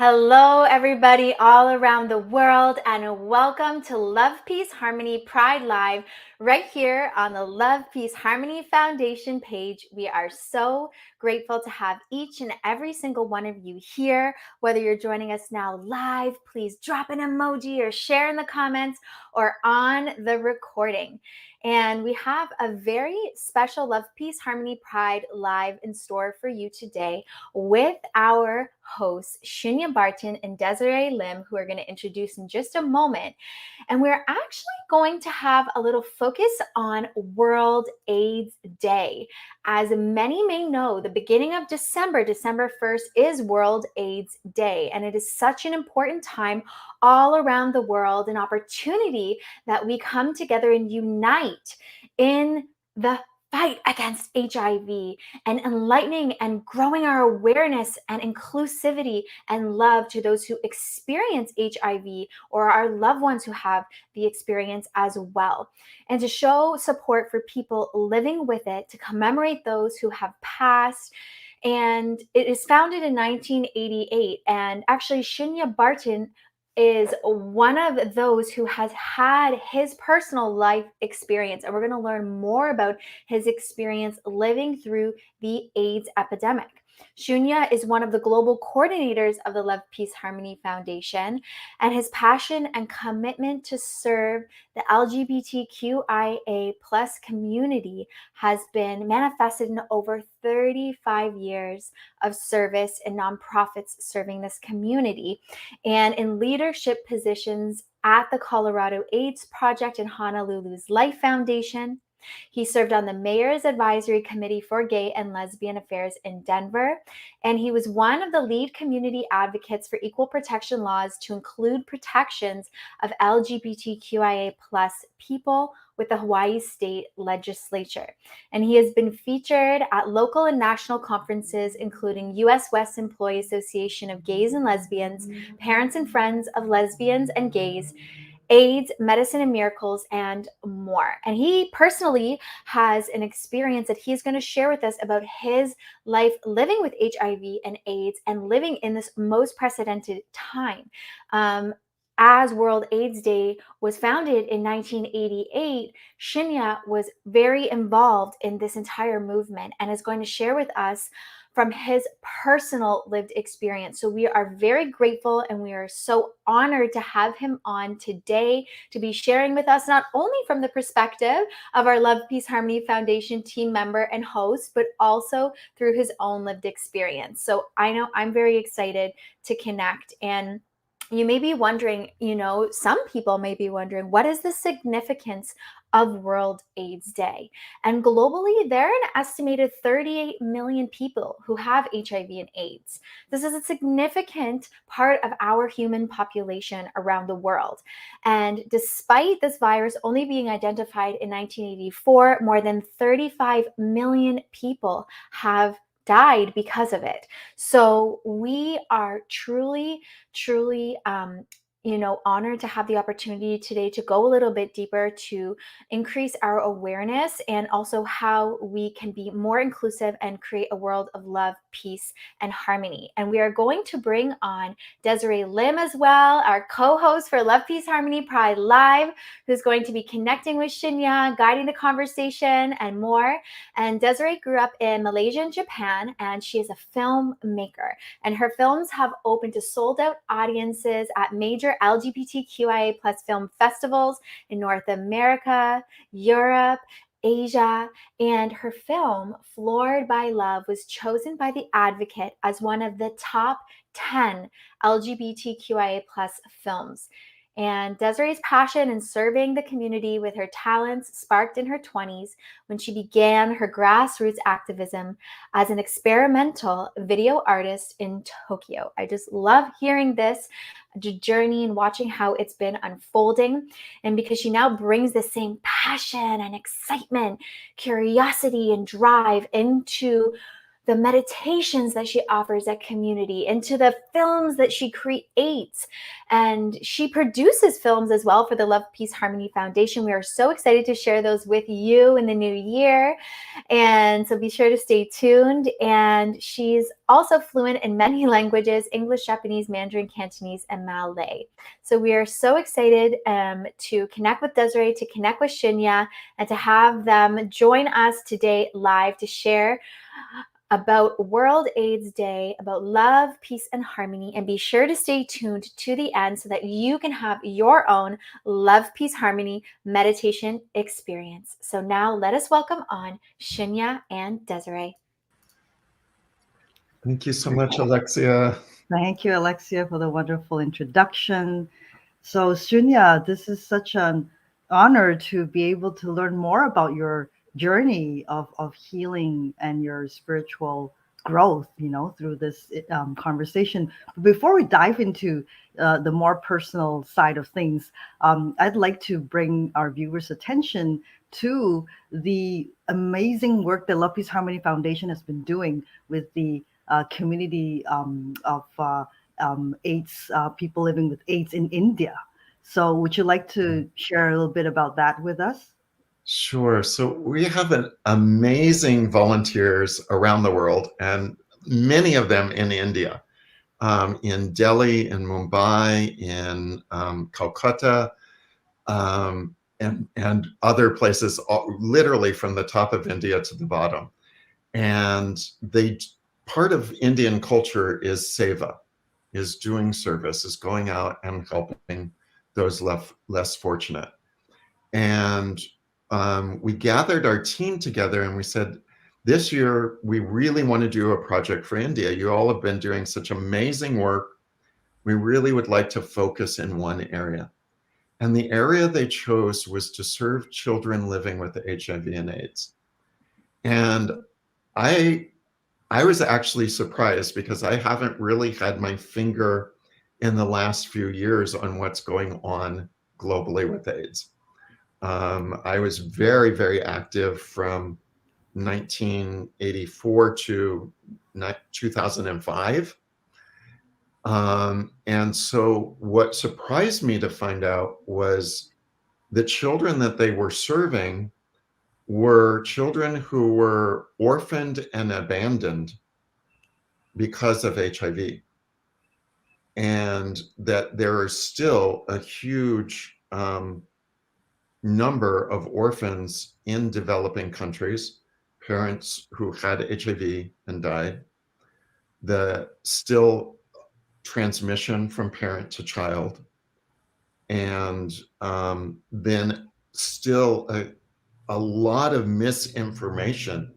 Hello, everybody all around the world, and welcome to Love, Peace, Harmony, Pride Live, right here on the Love, Peace, Harmony Foundation page. We are so grateful to have each and every single one of you here. Whether you're joining us now live, please drop an emoji or share in the comments or on the recording. And we have a very special Love, Peace, Harmony, Pride Live in store for you today with our hosts, Shinya Barton and Desiree Lim, who are going to introduce in just a moment. And we're actually going to have a little focus on World AIDS Day. As many may know, the beginning of December 1st, is World AIDS Day. And it is such an important time all around the world, an opportunity that we come together and unite in the fight against HIV and enlightening and growing our awareness and inclusivity and love to those who experience HIV or our loved ones who have the experience as well. And to show support for people living with it, to commemorate those who have passed. And it is founded in 1988. And actually, Shinya Barton is one of those who has had his personal life experience. And we're going to learn more about his experience living through the AIDS epidemic. Shunya is one of the global coordinators of the Love, Peace, Harmony Foundation, and his passion and commitment to serve the LGBTQIA plus community has been manifested in over 35 years of service in nonprofits serving this community and in leadership positions at the Colorado AIDS Project and Honolulu's Life Foundation. He served on the Mayor's Advisory Committee for Gay and Lesbian Affairs in Denver, and he was one of the lead community advocates for equal protection laws to include protections of LGBTQIA plus people with the Hawaii State Legislature. And he has been featured at local and national conferences, including U.S. West Employee Association of Gays and Lesbians, Parents and Friends of Lesbians and Gays, AIDS, Medicine and Miracles, and more. And he personally has an experience that he's going to share with us about his life living with HIV and AIDS and living in this most precedented time. As World AIDS Day was founded in 1988, Shinya was very involved in this entire movement and is going to share with us from his personal lived experience. So we are very grateful and we are so honored to have him on today to be sharing with us, not only from the perspective of our Love, Peace, Harmony Foundation team member and host, but also through his own lived experience. So I know I'm very excited to connect. And you may be wondering, some people may be wondering, what is the significance of World AIDS Day? And globally, there are an estimated 38 million people who have HIV and AIDS. This is a significant part of our human population around the world. And despite this virus only being identified in 1984, more than 35 million people have died because of it. So we are truly honored to have the opportunity today to go a little bit deeper to increase our awareness and also how we can be more inclusive and create a world of love, peace, and harmony. And we are going to bring on Desiree Lim as well, our co-host for Love, Peace, Harmony, Pride Live, who's going to be connecting with Shinya, guiding the conversation, and more. And Desiree grew up in Malaysia and Japan, and she is a filmmaker. And her films have opened to sold-out audiences at major LGBTQIA plus film festivals in North America, Europe, Asia, and her film, Floored by Love, was chosen by The Advocate as one of the top 10 LGBTQIA plus films. And Desiree's passion in serving the community with her talents sparked in her 20s when she began her grassroots activism as an experimental video artist in Tokyo. I just love hearing this journey and watching how it's been unfolding. And because she now brings the same passion and excitement, curiosity, and drive into the meditations that she offers at community, into the films that she creates. And she produces films as well for the Love, Peace, Harmony Foundation. We are so excited to share those with you in the new year. And so be sure to stay tuned. And she's also fluent in many languages: English, Japanese, Mandarin, Cantonese, and Malay. So we are so excited to connect with Desiree, to connect with Shunya, and to have them join us today live to share about World AIDS Day, about love, peace, and harmony. And be sure to stay tuned to the end so that you can have your own love, peace, harmony meditation experience. So now let us welcome on Shinya and Desiree. Thank you so much, Alexia. Thank you, Alexia, for the wonderful introduction. So, Shunya, this is such an honor to be able to learn more about your journey of healing and your spiritual growth, through this conversation. But before we dive into the more personal side of things, I'd like to bring our viewers' attention to the amazing work that Love Peace Harmony Foundation has been doing with the community of AIDS, people living with AIDS in India. So, would you like to share a little bit about that with us? Sure. So we have an amazing volunteers around the world, and many of them in India, in Delhi, in Mumbai, in Calcutta, and other places, literally from the top of India to the bottom. And part of Indian culture is seva, is doing service, is going out and helping those less fortunate. And we gathered our team together and we said, this year, we really want to do a project for India. You all have been doing such amazing work. We really would like to focus in one area. And the area they chose was to serve children living with HIV and AIDS. And I was actually surprised because I haven't really had my finger in the last few years on what's going on globally with AIDS. I was very, very active from 1984 to 2005. And so what surprised me to find out was the children that they were serving were children who were orphaned and abandoned because of HIV. And that there is still a huge number of orphans in developing countries, parents who had HIV and died, the still transmission from parent to child, and then still a lot of misinformation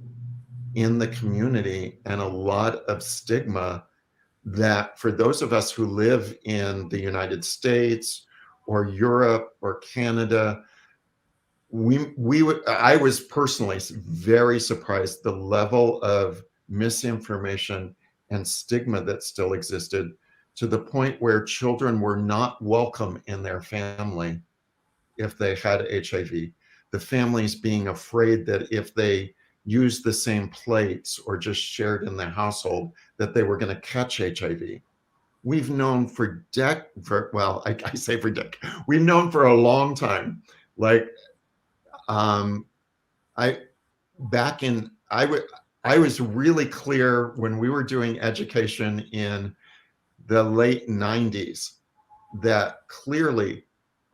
in the community and a lot of stigma that for those of us who live in the United States or Europe or Canada, I was personally very surprised the level of misinformation and stigma that still existed, to the point where children were not welcome in their family if they had HIV. The families being afraid that if they used the same plates or just shared in their household, that they were going to catch HIV. We've known I say for we've known for a long time, like, I was really clear when we were doing education in the late 90s that clearly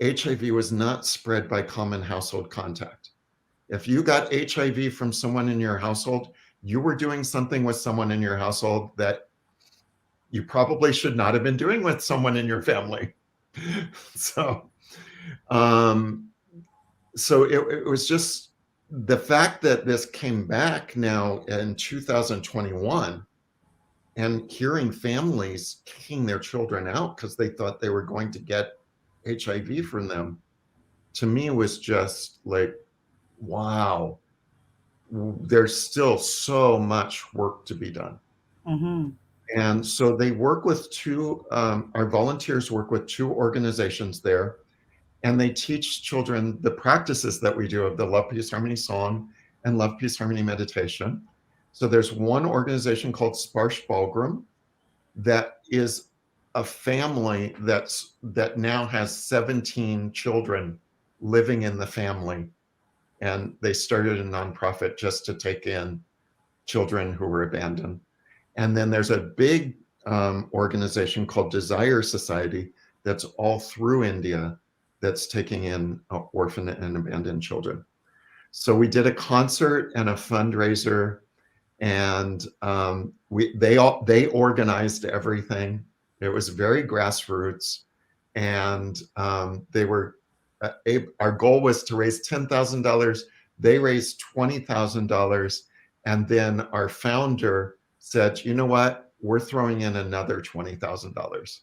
HIV was not spread by common household contact. If you got HIV from someone in your household, you were doing something with someone in your household that you probably should not have been doing with someone in your family. So it was just the fact that this came back now in 2021, and hearing families kicking their children out because they thought they were going to get HIV from them, to me was just like, wow, there's still so much work to be done. Mm-hmm. And so they work with our volunteers work with two organizations there, and they teach children the practices that we do of the Love, Peace, Harmony song and Love, Peace, Harmony meditation. So there's one organization called Sparsh Balgram that is a family that now has 17 children living in the family. And they started a nonprofit just to take in children who were abandoned. And then there's a big organization called Desire Society that's all through India that's taking in orphan and abandoned children. So we did a concert and a fundraiser, and they organized everything. It was very grassroots, and they were our goal was to raise $10,000. They raised $20,000, and then our founder said, "You know what? We're throwing in another $20,000."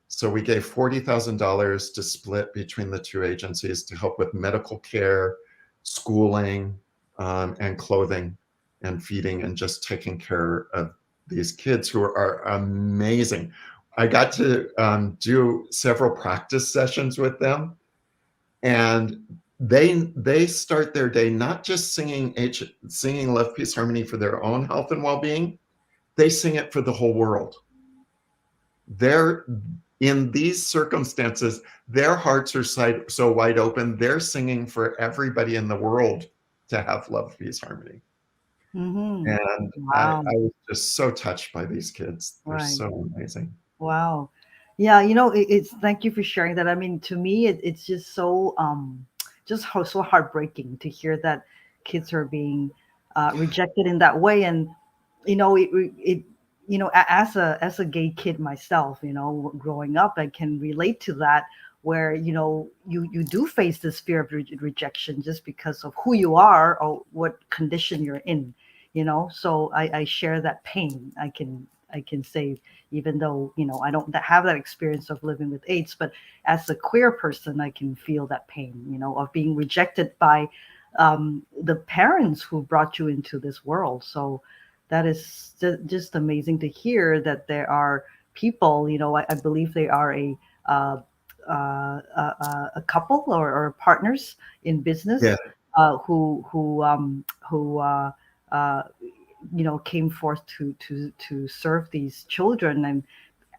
So we gave $40,000 to split between the two agencies to help with medical care, schooling, and clothing and feeding and just taking care of these kids who are amazing. I got to do several practice sessions with them, and they start their day not just singing Love, Peace, Harmony for their own health and well-being. They sing it for the whole world. They're in these circumstances, their hearts are so wide open. They're singing for everybody in the world to have love, peace, harmony. Mm-hmm. And Wow. I was just so touched by these kids. They're Right. so amazing. Wow. Yeah, it's thank you for sharing that. I mean, to me, it's just so so heartbreaking to hear that kids are being rejected in that way. And it as a gay kid myself, growing up, I can relate to that, where you do face this fear of rejection just because of who you are or what condition you're in. So I share that pain. I can say, even though I don't have that experience of living with AIDS, but as a queer person, I can feel that pain, of being rejected by the parents who brought you into this world. So that is just amazing to hear that there are people, I believe they are uh, a couple or partners in business, Yeah. who came forth to serve these children, and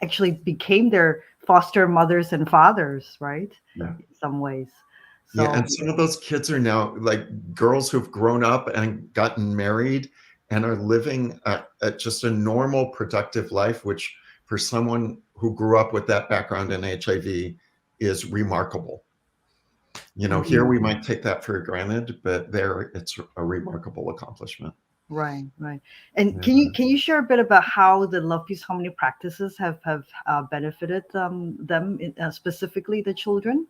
actually became their foster mothers and fathers, right? Yeah. In some ways. Yeah, So and some of those kids are now like girls who've grown up and gotten married and are living just a normal, productive life, which for someone who grew up with that background in HIV is remarkable. Here we might take that for granted, but there it's a remarkable accomplishment. right. And Yeah. can you share a bit about how the love, peace, harmony practices have benefited them, specifically the children?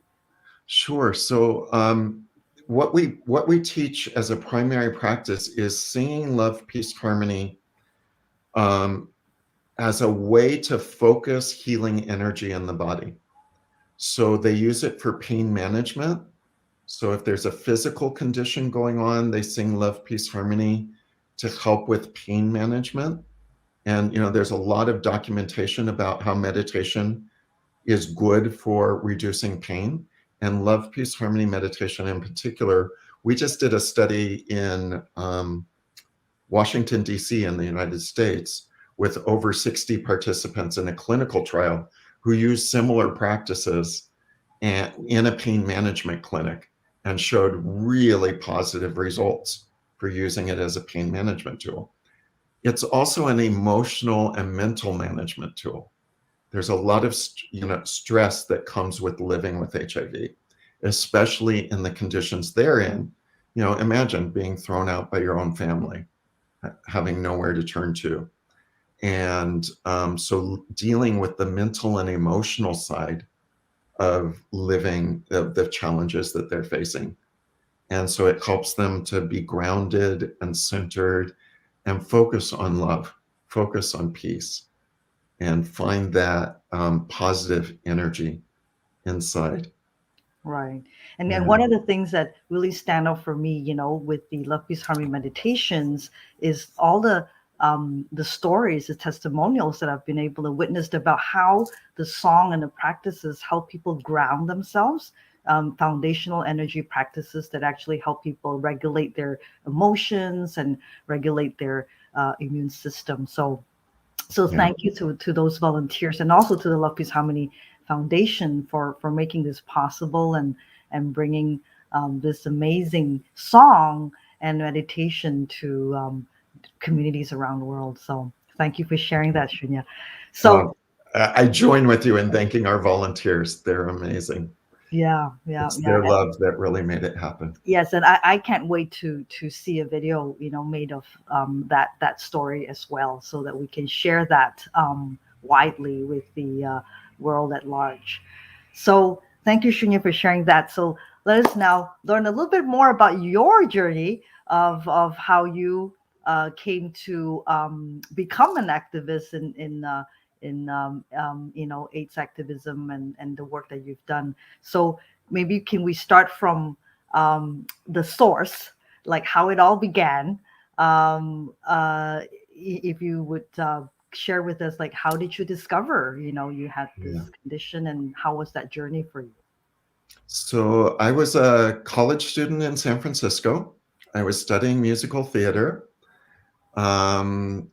Sure. So what we teach as a primary practice is singing love, peace, harmony um, as a way to focus healing energy in the body. So they use it for pain management. So if there's a physical condition going on, they sing love, peace, harmony to help with pain management. And there's a lot of documentation about how meditation is good for reducing pain, and love, peace, harmony meditation in particular. We just did a study in Washington, D.C. in the United States with over 60 participants in a clinical trial who used similar practices in a pain management clinic and showed really positive results for using it as a pain management tool. It's also an emotional and mental management tool. There's a lot of stress that comes with living with HIV, especially in the conditions they're in. Imagine being thrown out by your own family, having nowhere to turn to. And so dealing with the mental and emotional side of living, the challenges that they're facing. And so it helps them to be grounded and centered and focus on love, focus on peace, and find that positive energy inside. Right. And then Yeah. one of the things that really stand out for me, with the Love, Peace, Harmony meditations is all the stories, the testimonials that I've been able to witness about how the song and the practices help people ground themselves foundational energy practices that actually help people regulate their emotions and regulate their immune system. So Yeah. thank you to those volunteers, and also to the Love Peace Harmony Foundation for making this possible, and bringing this amazing song and meditation to communities around the world. So thank you for sharing that, Shunya. So I join with you in thanking our volunteers. They're amazing. yeah. It's their love that really made it happen. Yes, and I can't wait to see a video, made of that story as well, so that we can share that widely with the world at large. So thank you, Shunya, for sharing that. So let us now learn a little bit more about your journey of how you came to become an activist in AIDS activism, and the work that you've done. So maybe can we start from the source, like how it all began? If you would share with us, like, how did you discover, you had this condition, and how was that journey for you? So I was a college student in San Francisco. I was studying musical theater. And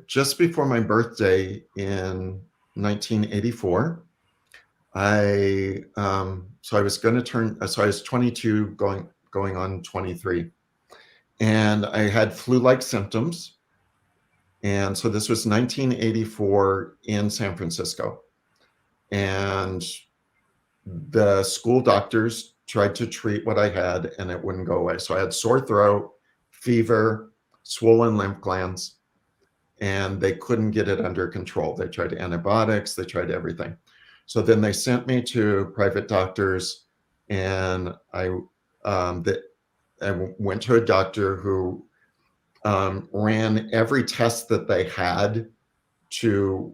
just before my birthday in 1984, I was going to turn, so I was 22 going on 23, and I had flu-like symptoms. And so this was 1984 in San Francisco. And the school doctors tried to treat what I had, and it wouldn't go away. So I had sore throat, fever, swollen lymph glands, and they couldn't get it under control. They tried antibiotics, they tried everything. So then they sent me to private doctors, and I went to a doctor who ran every test that they had to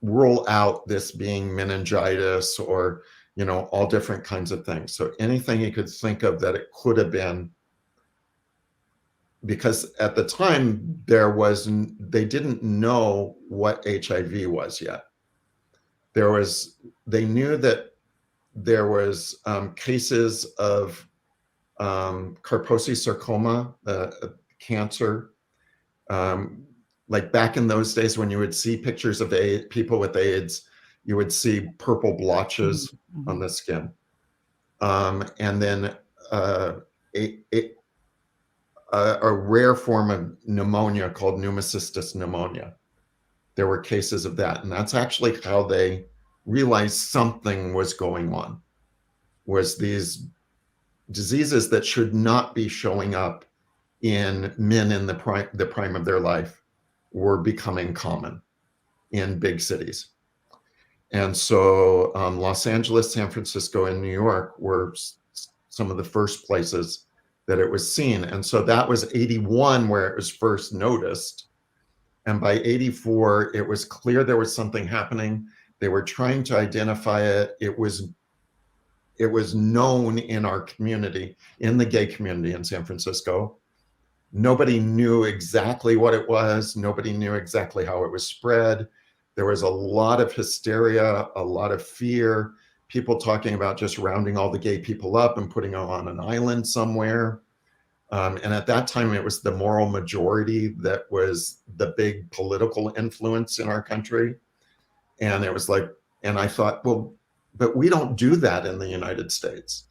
rule out this being meningitis, or all different kinds of things. So anything you could think of that it could have been, because at the time they didn't know what HIV was yet. They knew that there was cases of Kaposi sarcoma, cancer. Like back in those days, when you would see pictures of people with AIDS, you would see purple blotches on the skin. And then a rare form of pneumonia called pneumocystis pneumonia. There were cases of that. And that's actually how they realized something was going on, was these diseases that should not be showing up in men in the prime of their life were becoming common in big cities. And so Los Angeles, San Francisco, and New York were some of the first places that it was seen. And so that was 81 where it was first noticed. And by 84, it was clear there was something happening. They were trying to identify it. It was known in our community, in the gay community in San Francisco. Nobody knew exactly what it was. Nobody knew exactly how it was spread. There was a lot of hysteria, a lot of fear, people talking about just rounding all the gay people up and putting them on an island somewhere. And at that time, it was the moral majority that was the big political influence in our country. And it was like, and I thought, well, but we don't do that in the United States.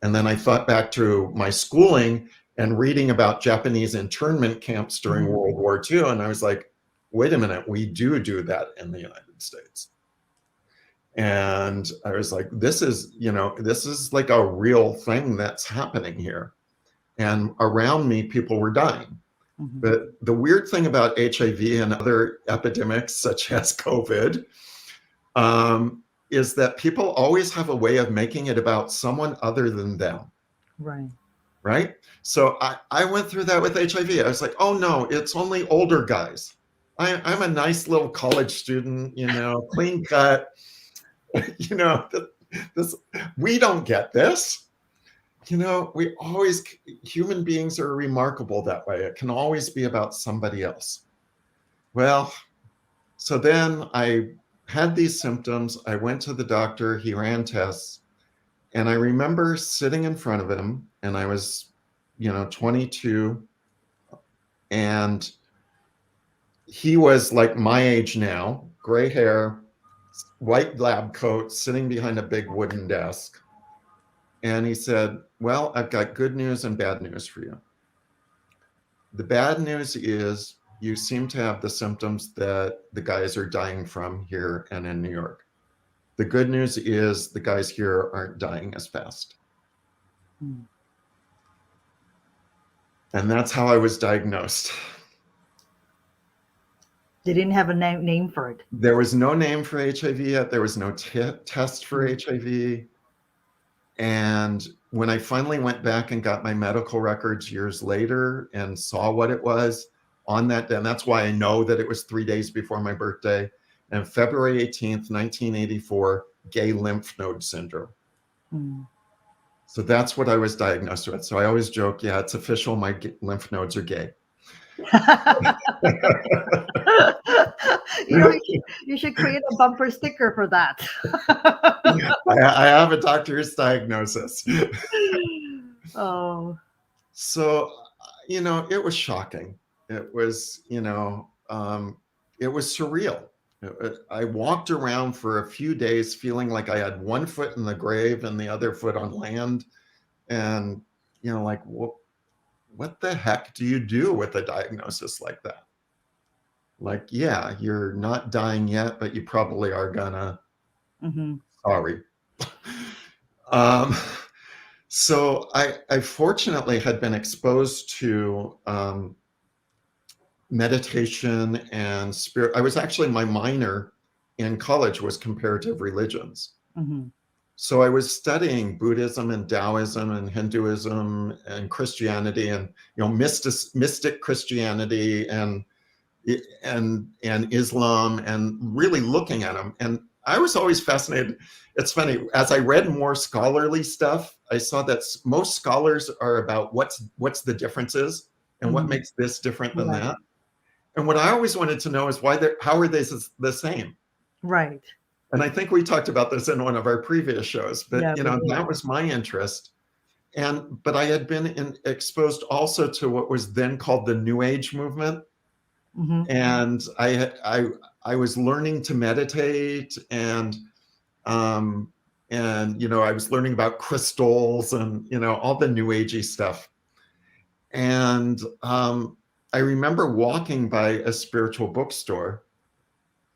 And then I thought back to my schooling and reading about Japanese internment camps during World War II. And I was like, wait a minute, we do that in the United States. And I was like, this is like a real thing that's happening here. And around me, people were dying. But the weird thing about HIV and other epidemics, such as COVID, is that people always have a way of making it about someone other than them. Right? So I went through that with HIV. I was like, oh no, it's only older guys. I'm a nice little college student, clean cut, we don't get this. Human beings are remarkable that way. It can always be about somebody else. Well, so then I had these symptoms. I went to the doctor, he ran tests, and I remember sitting in front of him, and I was, 22, and he was like my age now, gray hair, white lab coat, sitting behind a big wooden desk. And he said, well, I've got good news and bad news for you. The bad news is you seem to have the symptoms that the guys are dying from here and in New York. The good news is the guys here aren't dying as fast. Mm. And that's how I was diagnosed. They didn't have a name for it. There was no name for HIV yet. There was no test for HIV. And when I finally went back and got my medical records years later and saw what it was on that day, and that's why I know that it was 3 days before my birthday, and February 18th, 1984, gay lymph node syndrome. Mm. So that's what I was diagnosed with. So I always joke, yeah, it's official, my lymph nodes are gay. You should create a bumper sticker for that. I have a doctor's diagnosis. Oh. So, it was shocking. It was, it was surreal. I walked around for a few days feeling like I had one foot in the grave and the other foot on land. And, like, what the heck do you do with a diagnosis like that? Like, yeah, you're not dying yet, but you probably are gonna. Mm-hmm. Sorry. So I fortunately had been exposed to meditation and spirit. I was actually, my minor in college was comparative religions. Mm-hmm. So I was studying Buddhism and Taoism and Hinduism and Christianity and, mystic Christianity and Islam, and really looking at them. And I was always fascinated. It's funny, as I read more scholarly stuff, I saw that most scholars are about what's the differences and what makes this different than that. And what I always wanted to know is how are they the same? Right. And I think we talked about this in one of our previous shows, but that was my interest. But I had been exposed also to what was then called the New Age movement. Mm-hmm. And I was learning to meditate, and I was learning about crystals and all the New Agey stuff. And I remember walking by a spiritual bookstore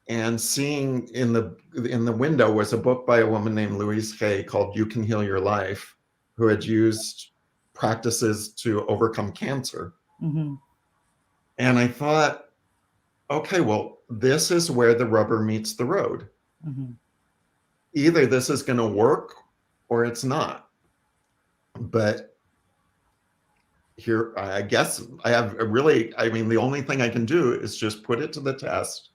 and seeing in the window was a book by a woman named Louise Hay called "You Can Heal Your Life," who had used practices to overcome cancer. Mm-hmm. And I thought, okay, well, this is where the rubber meets the road. Mm-hmm. Either this is going to work or it's not. But here, I guess I have the only thing I can do is just put it to the test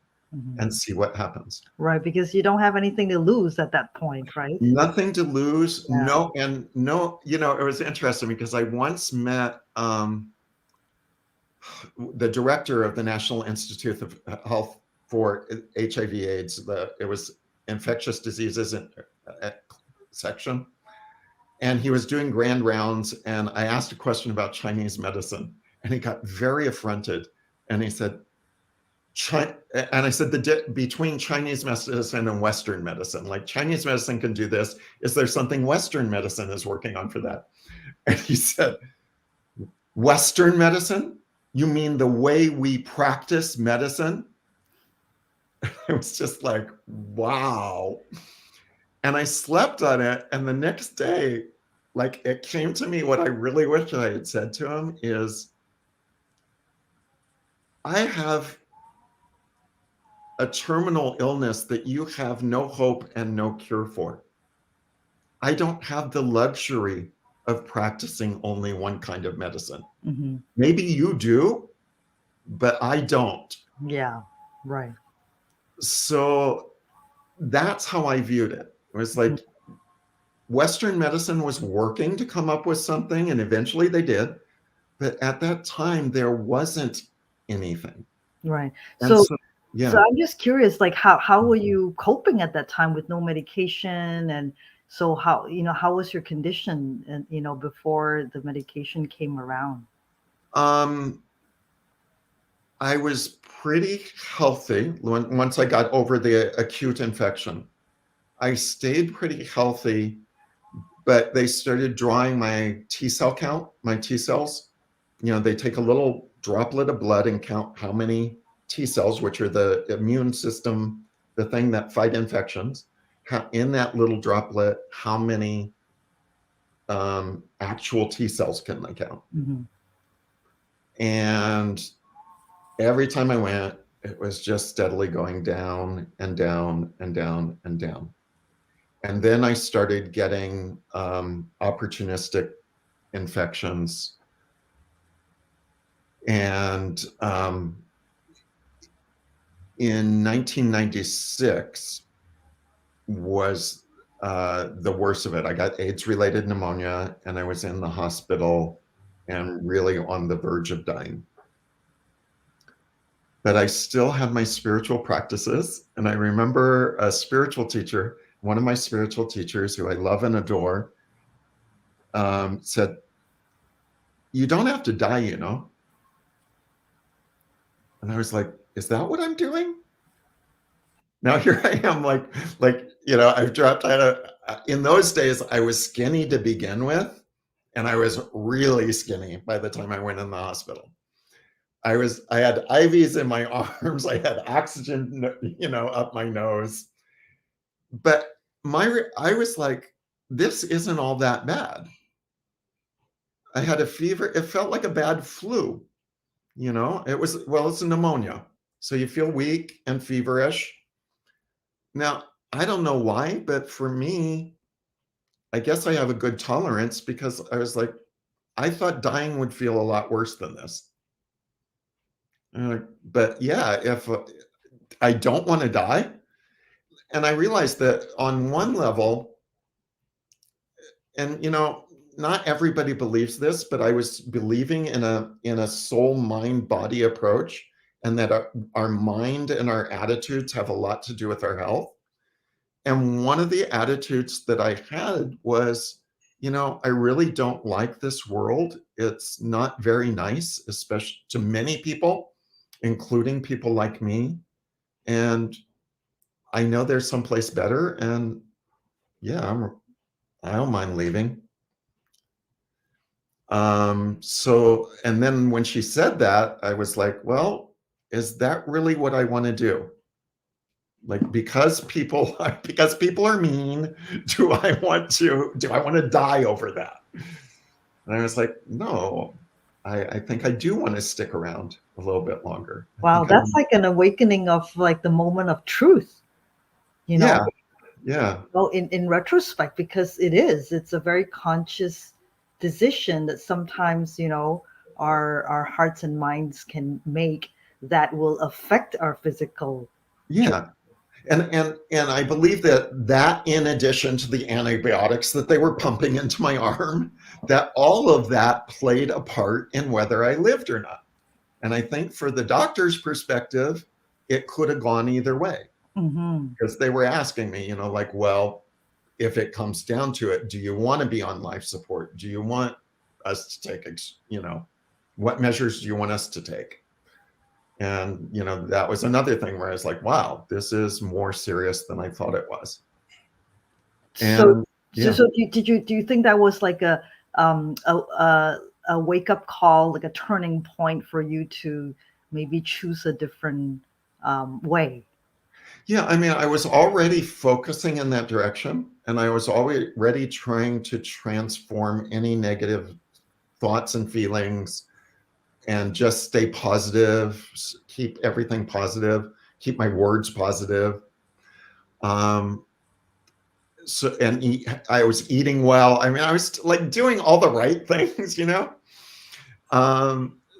and see what happens. Right, because you don't have anything to lose at that point, right? Nothing to lose. Yeah. It was interesting because I once met the director of the National Institute of Health for HIV/AIDS. It was infectious diseases section. And he was doing grand rounds, and I asked a question about Chinese medicine, and he got very affronted. And he said, and I said, between Chinese medicine and Western medicine, like Chinese medicine can do this. Is there something Western medicine is working on for that? And he said, Western medicine? You mean the way we practice medicine? It was just like, wow. And I slept on it. And the next day, like, it came to me, what I really wish I had said to him is, I have a terminal illness that you have no hope and no cure for. I don't have the luxury of practicing only one kind of medicine. Mm-hmm. Maybe you do, but I don't. Yeah, right. So that's how I viewed it. It was like Western medicine was working to come up with something, and eventually they did. But at that time, there wasn't anything. Right. So Yeah. So I'm just curious, like how were you coping at that time with no medication? And so how, how was your condition and before the medication came around? Um, I was pretty healthy once I got over the acute infection. I stayed pretty healthy, but they started drawing my T cell count, my T cells. They take a little droplet of blood and count how many T cells, which are the immune system, the thing that fight infections, in that little droplet, how many actual T cells can they count? Mm-hmm. And every time I went, it was just steadily going down and down and down and down. And then I started getting opportunistic infections. And in 1996 was the worst of it. I got AIDS-related pneumonia, and I was in the hospital and really on the verge of dying. But I still had my spiritual practices. And I remember a spiritual teacher, one of my spiritual teachers who I love and adore, said, "You don't have to die, you know." And I was like, is that what I'm doing? Now here I am, I've dropped out of, in those days, I was skinny to begin with, and I was really skinny by the time I went in the hospital. I had IVs in my arms, I had oxygen, up my nose. But I was like, this isn't all that bad. I had a fever. It felt like a bad flu. It's a pneumonia. So you feel weak and feverish. Now, I don't know why, but for me, I guess I have a good tolerance because I was like, I thought dying would feel a lot worse than this. But yeah, if I don't want to die, and I realized that on one level, and not everybody believes this, but I was believing in a soul, mind, body approach, and that our mind and our attitudes have a lot to do with our health. And one of the attitudes that I had was, I really don't like this world. It's not very nice, especially to many people, including people like me. And I know there's someplace better. And yeah, I don't mind leaving. And then when she said that, I was like, well, is that really what I want to do? Like, because people are mean, do I want to die over that? And I was like, no, I think I do want to stick around a little bit longer. Wow, that's like an awakening of like the moment of truth, Yeah. Yeah. Well, in retrospect, because it's a very conscious decision that sometimes, our hearts and minds can make that will affect our physical. Yeah. And I believe that in addition to the antibiotics that they were pumping into my arm, that all of that played a part in whether I lived or not. And I think for the doctor's perspective, it could have gone either way. Mm-hmm. Because they were asking me, well, if it comes down to it, do you want to be on life support? Do you want us to take, what measures do you want us to take? And, that was another thing where I was like, wow, this is more serious than I thought it was. And so do you think that was like a wake up call, like a turning point for you to maybe choose a different way? Yeah, I mean, I was already focusing in that direction, and I was already trying to transform any negative thoughts and feelings and just stay positive, keep everything positive, keep my words positive. I was eating well. I mean, I was like doing all the right things,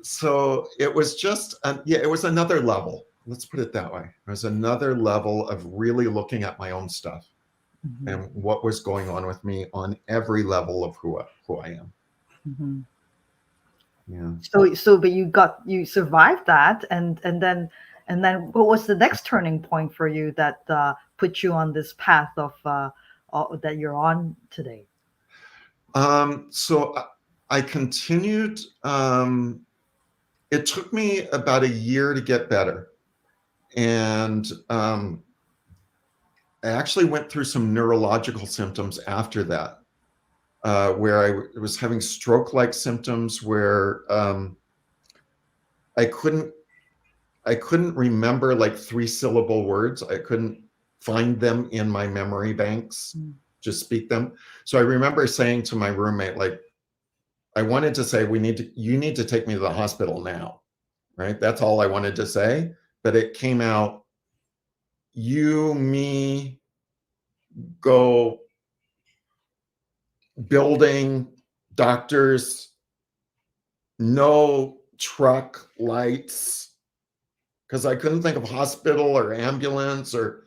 So it was just, it was another level. Let's put it that way. It was another level of really looking at my own stuff Mm-hmm. and what was going on with me on every level of who I am. Mm-hmm. Yeah. But you survived that, and And then what was the next turning point for you that put you on this path of that you're on today? So I continued. It took me about a year to get better. And I actually went through some neurological symptoms after that, where I was having stroke-like symptoms where I couldn't remember like 3-syllable words. I couldn't find them in my memory banks, just speak them. So I remember saying to my roommate, like, I wanted to say, you need to take me to the hospital now, right? That's all I wanted to say, but it came out, you, me, go, building, doctors, no truck, lights, because I couldn't think of hospital or ambulance or,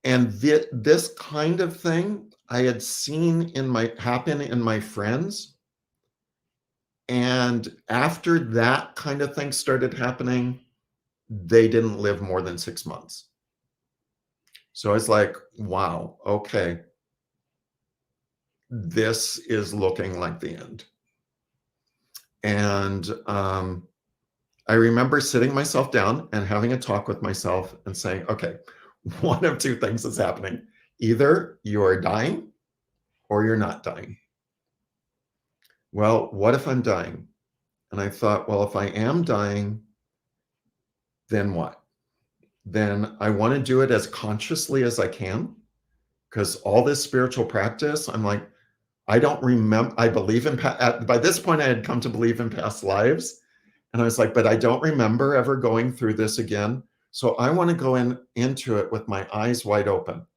and this kind of thing I had seen happen in my friends. And after that kind of thing started happening, they didn't live more than 6 months. So I was like, wow, okay, this is looking like the end. And I remember sitting myself down and having a talk with myself and saying, okay, one of two things is happening. Either you are dying or you're not dying. Well, what if I'm dying? And I thought, well, if I am dying, then what? Then I want to do it as consciously as I can, because all this spiritual practice, I'm like, I don't remember. I believe in, by this point, I had come to believe in past lives. And I was like, but I don't remember ever going through this again. So I want to go into it with my eyes wide open.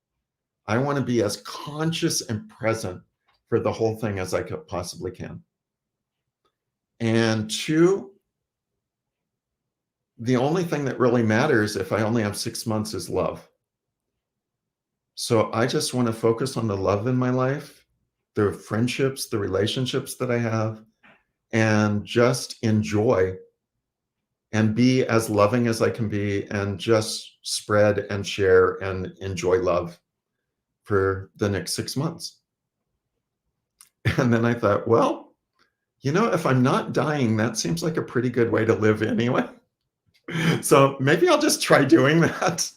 I want to be as conscious and present for the whole thing as I possibly can. And 2, the only thing that really matters if I only have 6 months is love. So I just want to focus on the love in my life, the friendships, the relationships that I have, and just enjoy and be as loving as I can be and just spread and share and enjoy love for the next 6 months. And then I thought, well, if I'm not dying, that seems like a pretty good way to live anyway. So maybe I'll just try doing that.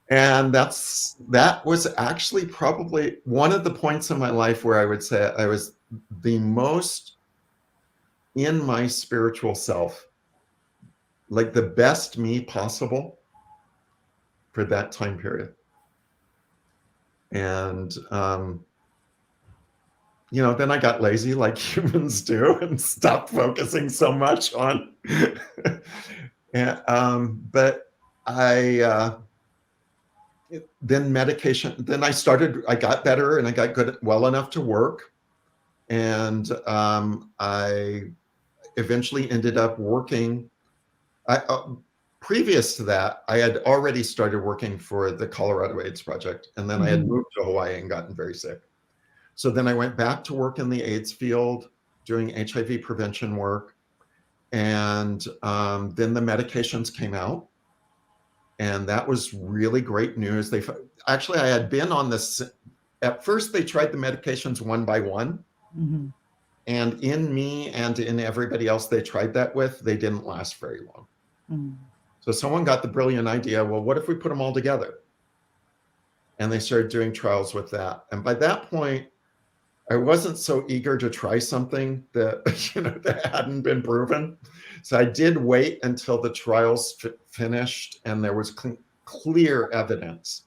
And that was actually probably one of the points in my life where I would say I was the most in my spiritual self, like the best me possible for that time period. And, then I got lazy like humans do and stopped focusing so much on, but then medication, then I got better and I got good, well enough to work. And I eventually ended up working. Previous to that, I had already started working for the Colorado AIDS Project. And then I had moved to Hawaii and gotten very sick. So then I went back to work in the AIDS field, doing HIV prevention work. And then the medications came out. And that was really great news. Actually, I had been on this. At first, they tried the medications one by one. Mm-hmm. And in me and in everybody else they tried that with, they didn't last very long. Mm-hmm. So someone got the brilliant idea, well, what if we put them all together? And they started doing trials with that. And by that point, I wasn't so eager to try something that, that hadn't been proven. So I did wait until the trials finished and there was clear evidence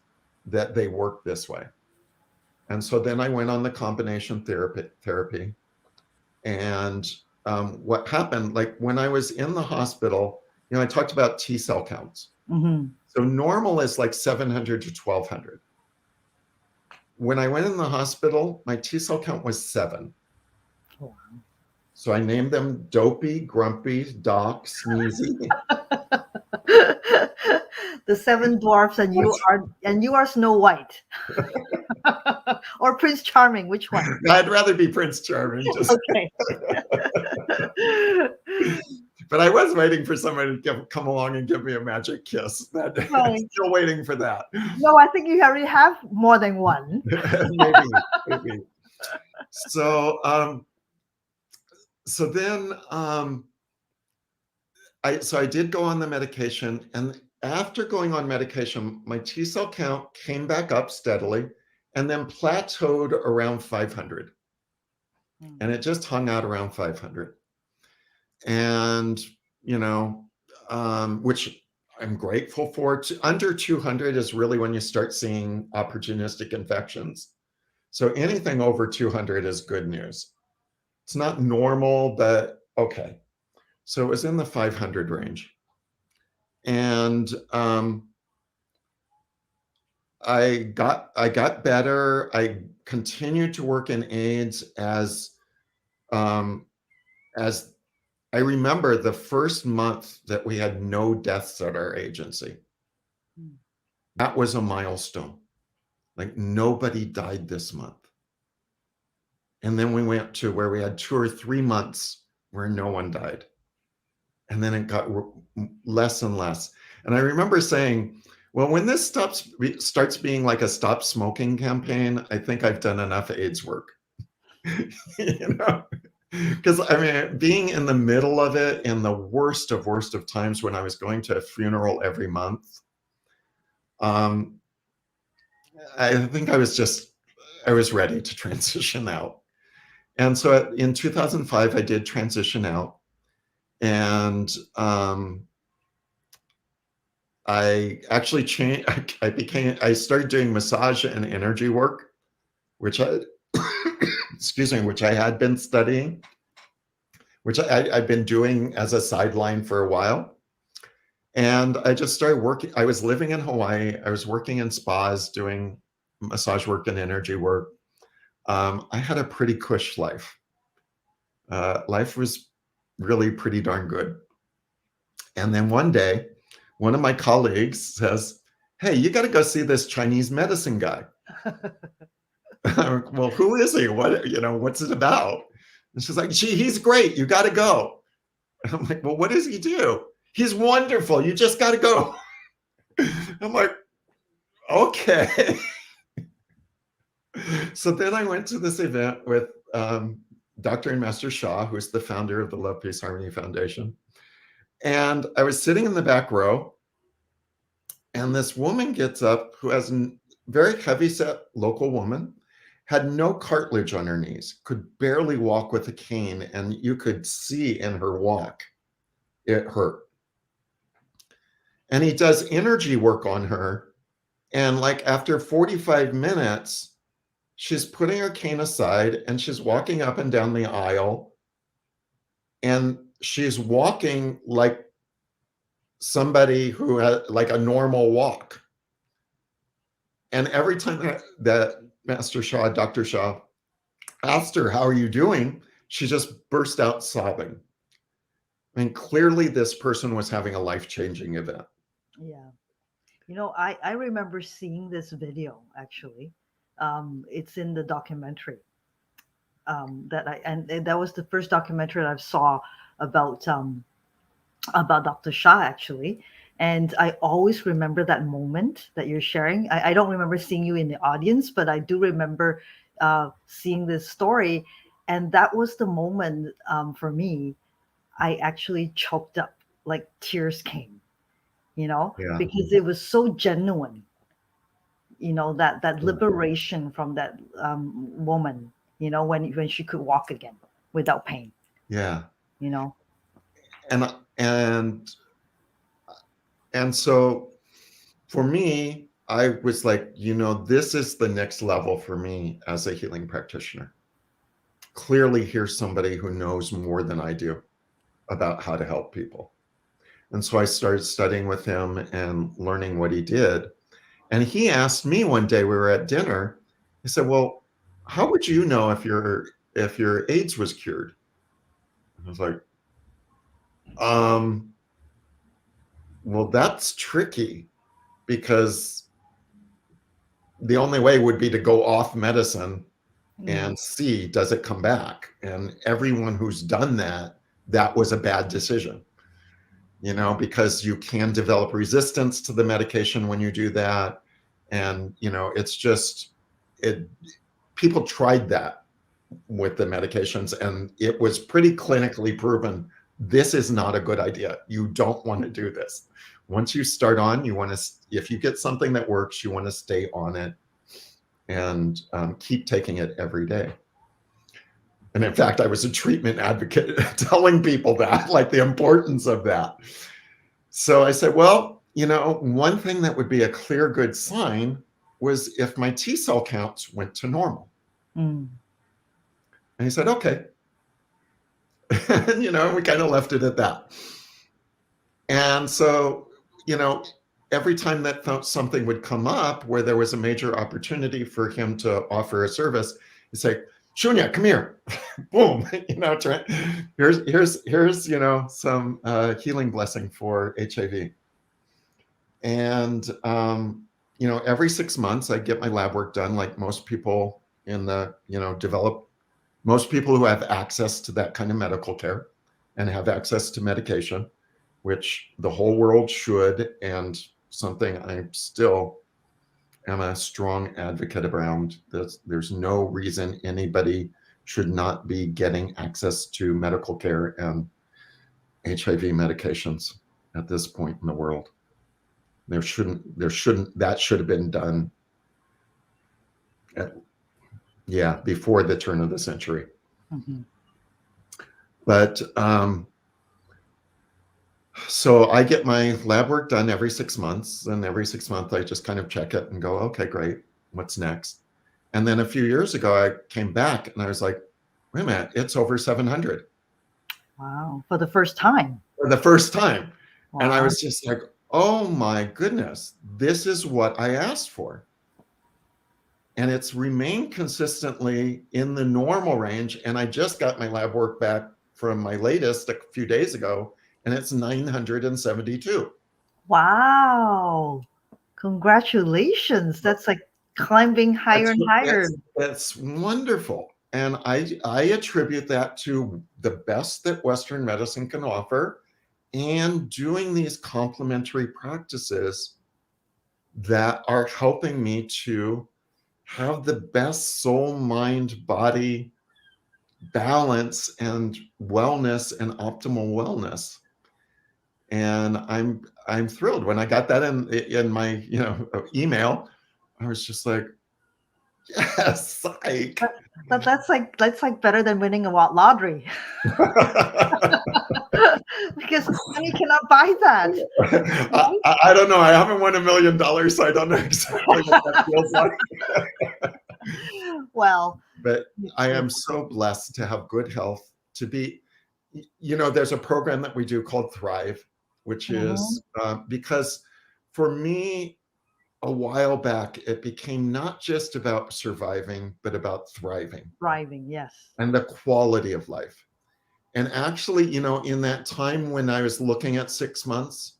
that they worked this way. And so then I went on the combination therapy. And what happened, like when I was in the hospital, I talked about T cell counts. Mm-hmm. So normal is like 700 to 1200. When I went in the hospital, my T cell count was 7. Oh, wow. So I named them Dopey, Grumpy, Doc, Sneezy. The 7 dwarfs, and you are Snow White. Or Prince Charming, which one? I'd rather be Prince Charming. Okay. But I was waiting for somebody to come along and give me a magic kiss. I'm Right. still waiting for that. No, I think you already have more than one. maybe. So, so then, I did go on the medication, and after going on medication, my T cell count came back up steadily, and then plateaued around 500, and it just hung out around 500. And which I'm grateful for. Under 200 is really when you start seeing opportunistic infections. So anything over 200 is good news. It's not normal, but okay. So it was in the 500 range. And I got better. I continued to work in AIDS as I remember the first month that we had no deaths at our agency. That was a milestone. Like, nobody died this month. And then we went to where we had 2 or 3 months where no one died. And then it got less and less. And I remember saying, well, when this starts being like a stop smoking campaign, I think I've done enough AIDS work. Because I mean, being in the middle of it in the worst of times, when I was going to a funeral every month, I think I was ready to transition out. And so in 2005, I did transition out, and I actually changed. I started doing massage and energy work, which which I had been studying, which I've been doing as a sideline for a while. And I just started working. I was living in Hawaii. I was working in spas, doing massage work and energy work. I had a pretty cush life. Life was really pretty darn good. And then one day, one of my colleagues says, "Hey, you got to go see this Chinese medicine guy." Well, who is he? What's it about? And she's like, he's great. You got to go. And I'm like, well, what does he do? He's wonderful. You just got to go. I'm like, okay. So then I went to this event with Dr. and Master Shah, who's the founder of the Love, Peace, Harmony Foundation. And I was sitting in the back row, and this woman gets up, who has a very heavy-set local woman, had no cartilage on her knees, could barely walk with a cane, and you could see in her walk, it hurt. And he does energy work on her, and like after 45 minutes, she's putting her cane aside, and she's walking up and down the aisle, and she's walking like somebody who had like a normal walk. And every time that Master Shah, Dr. Shah, asked her, "How are you doing?" she just burst out sobbing. I mean, clearly this person was having a life-changing event. Yeah. I remember seeing this video, actually. It's in the documentary and that was the first documentary that I saw about Dr. Shah, actually. And I always remember that moment that you're sharing. I don't remember seeing you in the audience, but I do remember seeing this story. And that was the moment for me. I actually choked up, like tears came, Yeah. because it was so genuine, that liberation from that woman, when she could walk again without pain. Yeah. And so for me, I was like, this is the next level for me as a healing practitioner. Clearly, here's somebody who knows more than I do about how to help people. And so I started studying with him and learning what he did. And he asked me one day, we were at dinner, he said, "Well, how would you know if your AIDS was cured?" I was like, well, that's tricky, because the only way would be to go off medicine Mm. and see, does it come back? And everyone who's done that, that was a bad decision, you know, because you can develop resistance to the medication when you do that. And, you know, it's just, people tried that with the medications, and it was pretty clinically proven, this is not a good idea. You don't want to do this. Once you start on, you want to, if you get something that works, you want to stay on it and keep taking it every day. And in fact, I was a treatment advocate telling people that, like the importance of that. So I said, well, you know, one thing that would be a clear good sign was if my T cell counts went to normal. Mm. And he said, okay. And, you know, we kind of left it at that. And so, you know, every time that something would come up where there was a major opportunity for him to offer a service, he'd say, Shunya, come here. Boom. You know, here's, you know, some healing blessing for HIV. And, you know, every 6 months I get my lab work done, like most people in the, you know, most people who have access to that kind of medical care and have access to medication, which the whole world should, and something I still am a strong advocate around. There's no reason anybody should not be getting access to medical care and HIV medications at this point in the world. That should have been done before the turn of the century. Mm-hmm. But so I get my lab work done every 6 months, and every 6 months I just kind of check it and go, okay, great, what's next? And then a few years ago, I came back and I was like, wait a minute, it's over 700. Wow, for the first time. For the first time. Wow. And I was just like, oh my goodness, this is what I asked for. And it's remained consistently in the normal range. And I just got my lab work back from my latest a few days ago, and it's 972. Wow. Congratulations. That's like climbing higher and higher. That's wonderful. And I attribute that to the best that Western medicine can offer, and doing these complementary practices that are helping me to have the best soul, mind, body balance and wellness and optimal wellness. And I'm thrilled. When I got that in my, you know, email, I was just like, yes, psych. But that's like better than winning a lottery. Because money cannot buy that. I don't know. I haven't won $1 million, so I don't know exactly what that feels like. Well, but I am so blessed to have good health, to be, you know, there's a program that we do called Thrive, which is because for me, a while back, it became not just about surviving, but about thriving. Thriving, yes. And the quality of life. And actually, you know, in that time when I was looking at 6 months,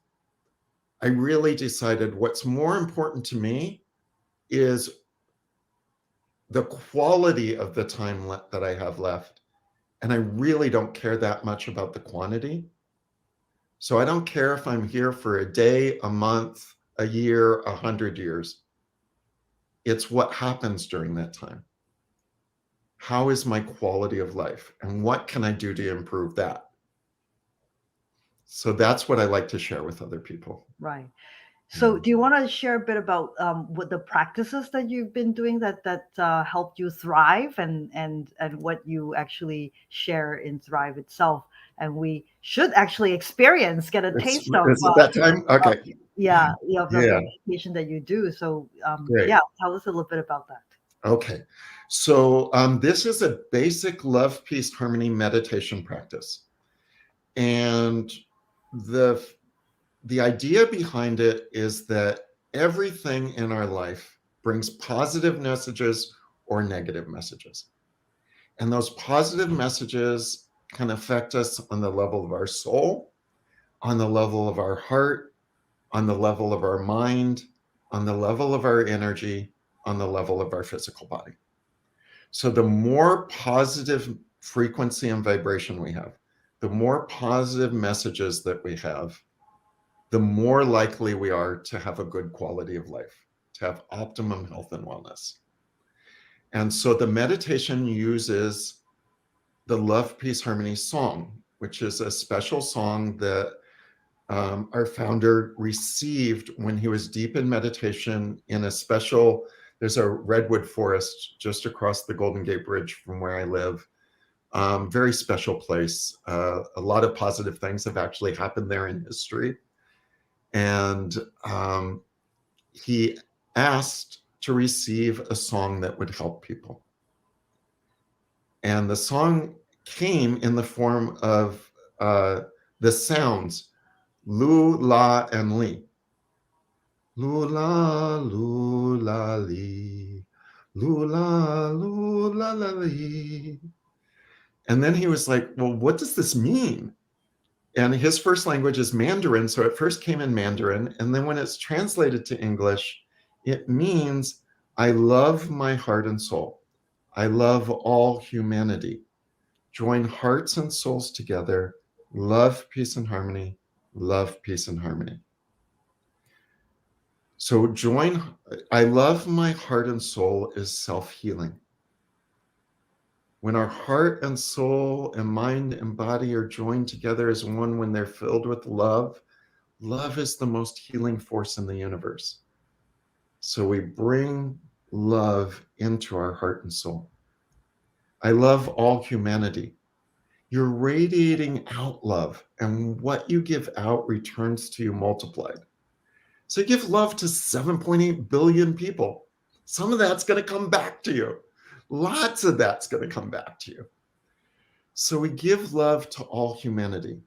I really decided what's more important to me is the quality of the time that I have left. And I really don't care that much about the quantity. So I don't care if I'm here for a day, a month, a year, 100 years. It's what happens during that time. How is my quality of life? And what can I do to improve that? So that's what I like to share with other people. Right. So do you want to share a bit about what the practices that you've been doing that helped you thrive, and what you actually share in Thrive itself? And we should actually get a taste of. Is it that time? Okay. The meditation that you do. So tell us a little bit about that. Okay. So this is a basic love, peace, harmony meditation practice. And the idea behind it is that everything in our life brings positive messages or negative messages. And those positive messages can affect us on the level of our soul, on the level of our heart, on the level of our mind, on the level of our energy, on the level of our physical body. So the more positive frequency and vibration we have, the more positive messages that we have, the more likely we are to have a good quality of life, to have optimum health and wellness. And so the meditation uses the Love, Peace, Harmony song, which is a special song that our founder received when he was deep in meditation in a special, there's a redwood forest just across the Golden Gate Bridge from where I live. Very special place. A lot of positive things have actually happened there in history. And he asked to receive a song that would help people. And the song came in the form of the sounds lu, la, and li. Lu, la, li. Lu, la, li. And then he was like, well, what does this mean? And his first language is Mandarin. So it first came in Mandarin. And then when it's translated to English, it means, I love my heart and soul. I love all humanity. Join hearts and souls together. Love, peace, and harmony. Love, peace, and harmony. So I love my heart and soul is self-healing. When our heart and soul and mind and body are joined together as one, when they're filled with love, love is the most healing force in the universe. So we bring love into our heart and soul. I love all humanity. You're radiating out love, and what you give out returns to you multiplied. So you give love to 7.8 billion people. Some of that's going to come back to you. Lots of that's going to come back to you. So we give love to all humanity,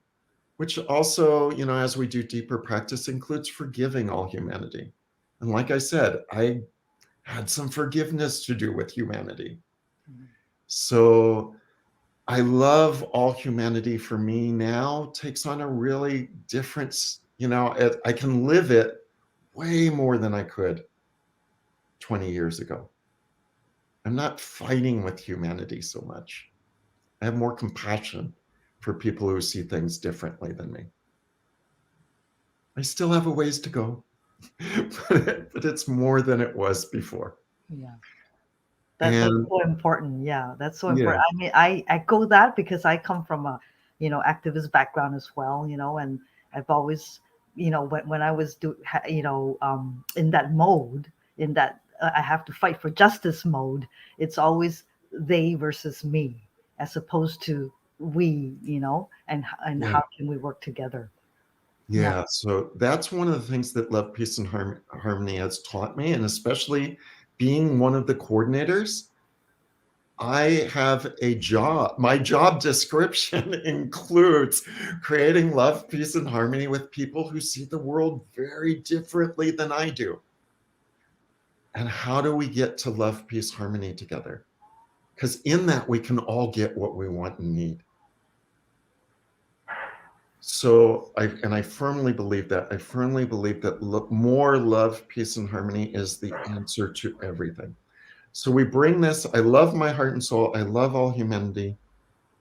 which also, as we do deeper practice, includes forgiving all humanity. And like I said, I had some forgiveness to do with humanity. So I love all humanity for me now takes on a really different, I can live it way more than I could 20 years ago. I'm not fighting with humanity so much. I have more compassion for people who see things differently than me. I still have a ways to go, but it's more than it was before. Yeah. That's so important. Yeah, that's so important. Yeah. I mean, I echo that because I come from a, activist background as well, and I've always, when I was in that mode, in that I have to fight for justice mode, it's always they versus me, as opposed to we, and how can we work together? Yeah, so that's one of the things that Love, Peace, and Harmony has taught me, and especially being one of the coordinators, I have a job. My job description includes creating love, peace, and harmony with people who see the world very differently than I do. And how do we get to love, peace, harmony together? Because in that, we can all get what we want and need. So I firmly believe that. I firmly believe that more love, peace, and harmony is the answer to everything. So we bring this, I love my heart and soul, I love all humanity,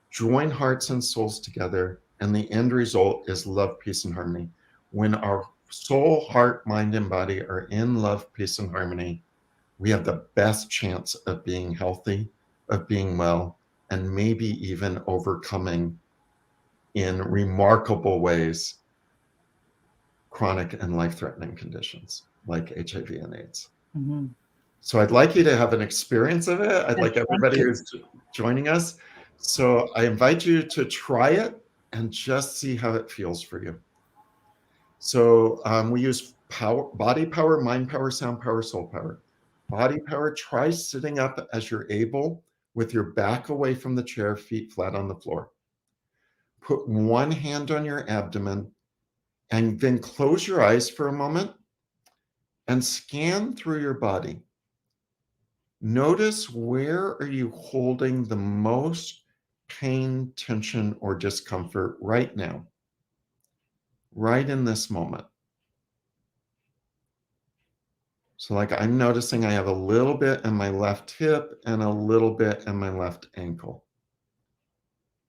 join hearts and souls together, and the end result is love, peace, and harmony. When our soul, heart, mind, and body are in love, peace, and harmony, we have the best chance of being healthy, of being well, and maybe even overcoming in remarkable ways chronic and life-threatening conditions like HIV and AIDS. Mm-hmm. So I'd like you to have an experience of it. I'd like everybody who's joining us. So I invite you to try it and just see how it feels for you. So we use body power, mind power, sound power, soul power. Body power, try sitting up as you're able with your back away from the chair, feet flat on the floor. Put one hand on your abdomen and then close your eyes for a moment and scan through your body. Notice, where are you holding the most pain, tension, or discomfort right now, right in this moment? So like I'm noticing I have a little bit in my left hip and a little bit in my left ankle.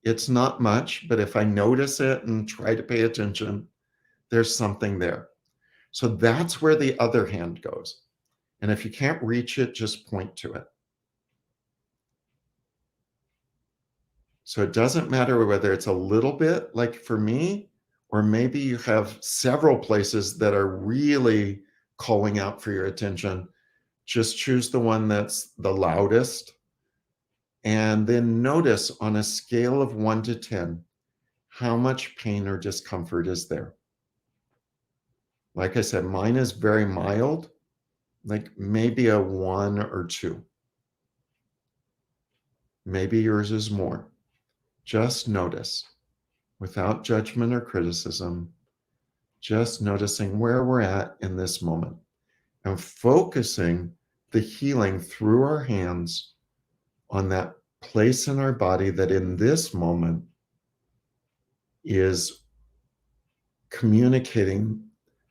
It's not much, but if I notice it and try to pay attention, there's something there. So that's where the other hand goes. And if you can't reach it, just point to it. So it doesn't matter whether it's a little bit, like for me, or maybe you have several places that are really calling out for your attention. Just choose the one that's the loudest. And then notice on a scale of 1 to 10, how much pain or discomfort is there. Like I said, mine is very mild, like maybe a 1 or 2. Maybe yours is more. Just notice without judgment or criticism, just noticing where we're at in this moment and focusing the healing through our hands on that place in our body that in this moment is communicating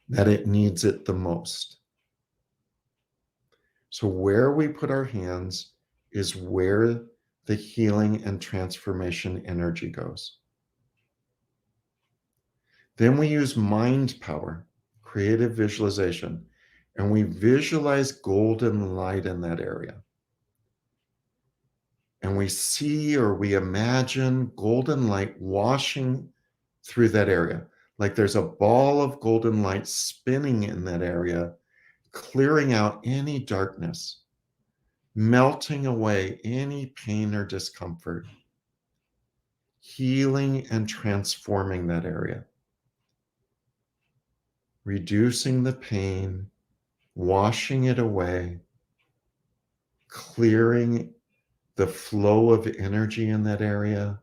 that it needs it the most. So where we put our hands is where the healing and transformation energy goes. Then we use mind power, creative visualization, and we visualize golden light in that area. And we see or we imagine golden light washing through that area. Like there's a ball of golden light spinning in that area, clearing out any darkness, melting away any pain or discomfort, healing and transforming that area, reducing the pain, washing it away, clearing the flow of energy in that area,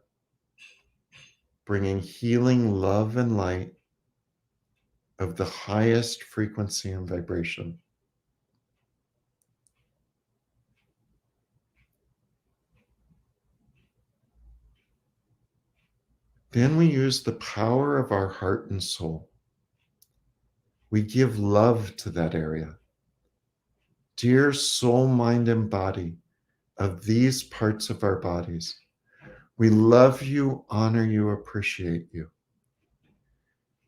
bringing healing, love, and light of the highest frequency and vibration. Then we use the power of our heart and soul. We give love to that area. Dear soul, mind, and body of these parts of our bodies, we love you, honor you, appreciate you.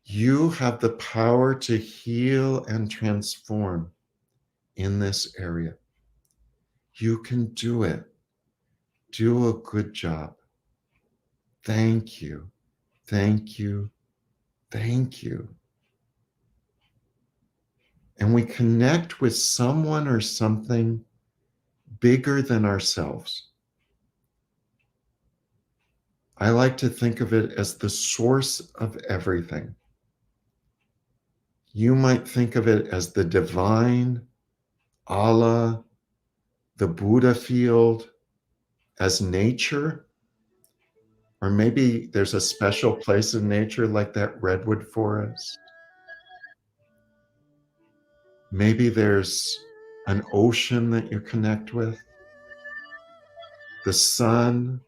You have the power to heal and transform in this area. You can do it. Do a good job. Thank you. Thank you. Thank you. And we connect with someone or something bigger than ourselves. I like to think of it as the source of everything. You might think of it as the divine, Allah, the Buddha field, as nature, or maybe there's a special place in nature like that redwood forest. Maybe there's an ocean that you connect with, the sun,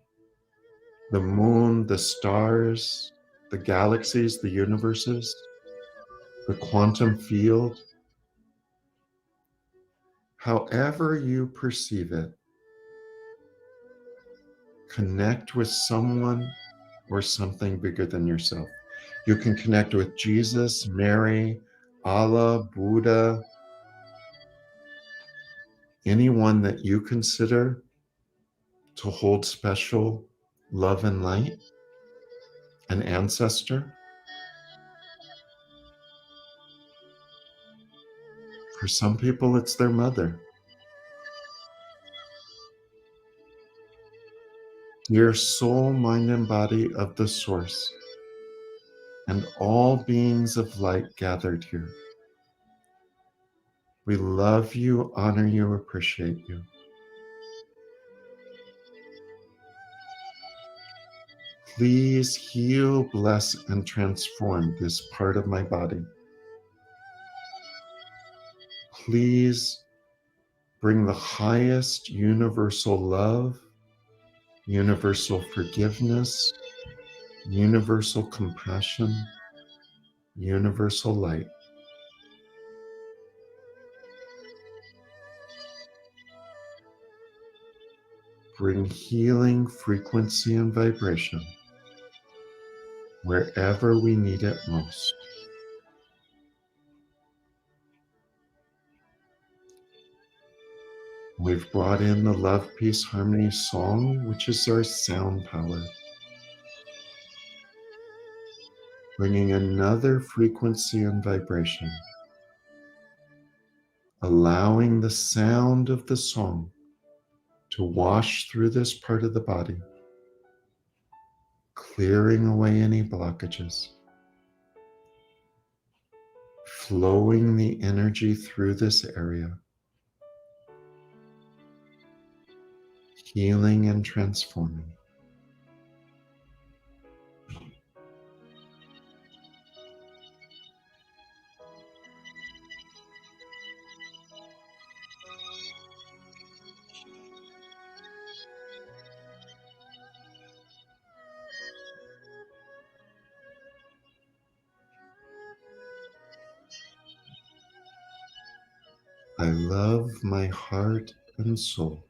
the moon, the stars, the galaxies, the universes, the quantum field. However you perceive it, connect with someone or something bigger than yourself. You can connect with Jesus, Mary, Allah, Buddha, anyone that you consider to hold special love and light, an ancestor. For some people, it's their mother. Dear soul, mind, and body of the source, and all beings of light gathered here, we love you, honor you, appreciate you. Please heal, bless, and transform this part of my body. Please bring the highest universal love, universal forgiveness, universal compassion, universal light. bring healing frequency and vibration wherever we need it most. We've brought in the Love, Peace, Harmony song, which is our sound power, bringing another frequency and vibration, allowing the sound of the song to wash through this part of the body, clearing away any blockages, flowing the energy through this area, healing and transforming. I love my heart and soul.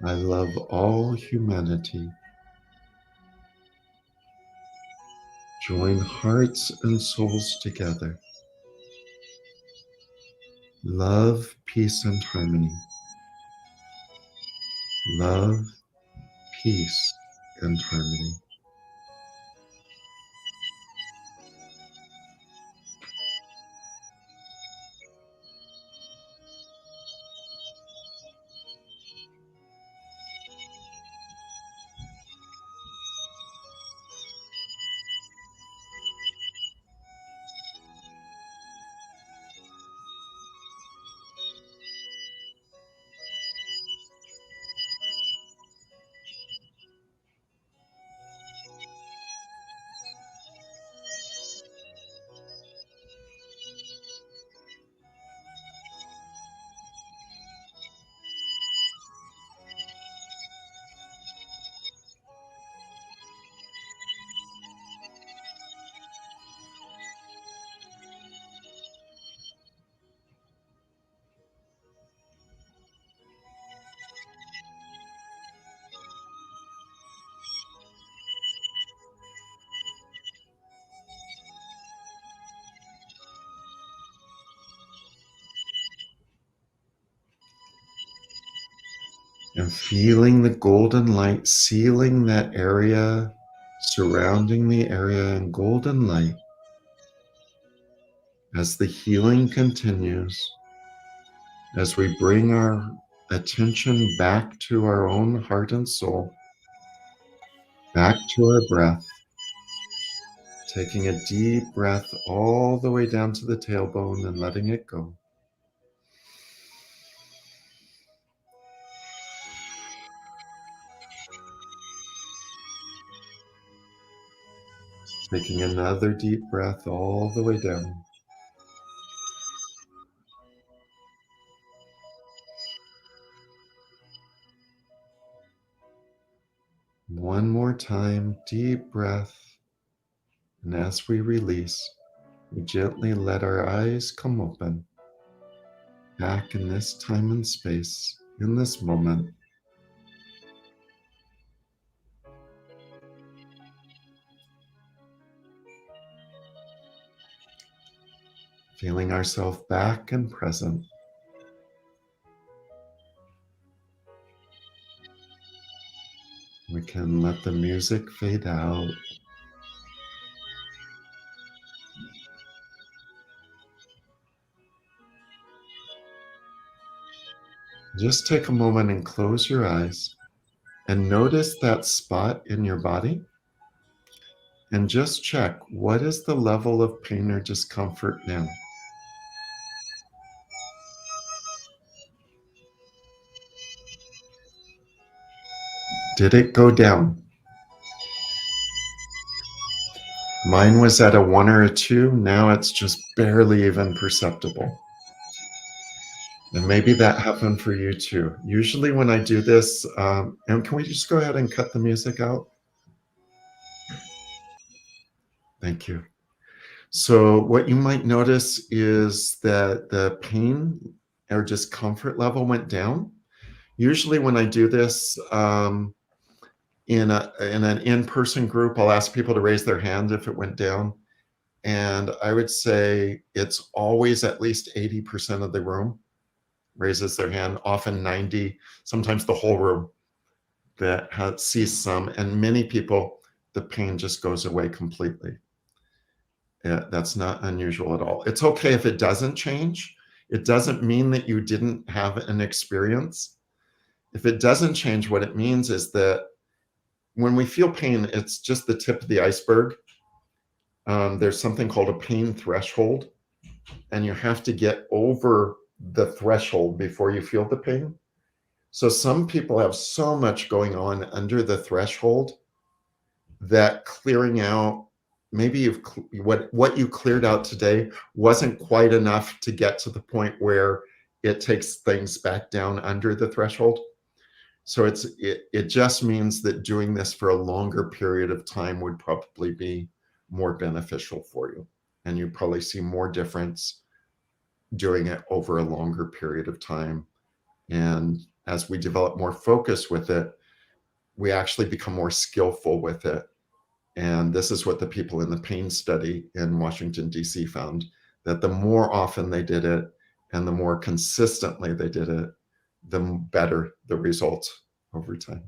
I love all humanity. Join hearts and souls together. Love, peace, and harmony. Love, peace, and harmony. And feeling the golden light sealing that area, surrounding the area in golden light. As the healing continues, as we bring our attention back to our own heart and soul, back to our breath, taking a deep breath all the way down to the tailbone and letting it go. Taking another deep breath all the way down. One more time, deep breath. And as we release, we gently let our eyes come open, back in this time and space, in this moment. Feeling ourselves back and present. We can let the music fade out. Just take a moment and close your eyes and notice that spot in your body and just check, what is the level of pain or discomfort now? Did it go down? Mine was at a 1 or a 2. Now it's just barely even perceptible. And maybe that happened for you too. Usually when I do this, and can we just go ahead and cut the music out? Thank you. So what you might notice is that the pain or discomfort level went down. Usually when I do this in an in-person group, I'll ask people to raise their hand if it went down. And I would say it's always at least 80% of the room raises their hand, often 90, sometimes the whole room that sees some, and many people, the pain just goes away completely. That's not unusual at all. It's okay if it doesn't change. It doesn't mean that you didn't have an experience. If it doesn't change, what it means is that when we feel pain, it's just the tip of the iceberg. There's something called a pain threshold, and you have to get over the threshold before you feel the pain. So some people have so much going on under the threshold that clearing out, maybe what you cleared out today wasn't quite enough to get to the point where it takes things back down under the threshold. So it just means that doing this for a longer period of time would probably be more beneficial for you. And you probably see more difference doing it over a longer period of time. And as we develop more focus with it, we actually become more skillful with it. And this is what the people in the pain study in Washington, D.C. found, that the more often they did it and the more consistently they did it, the better the results over time.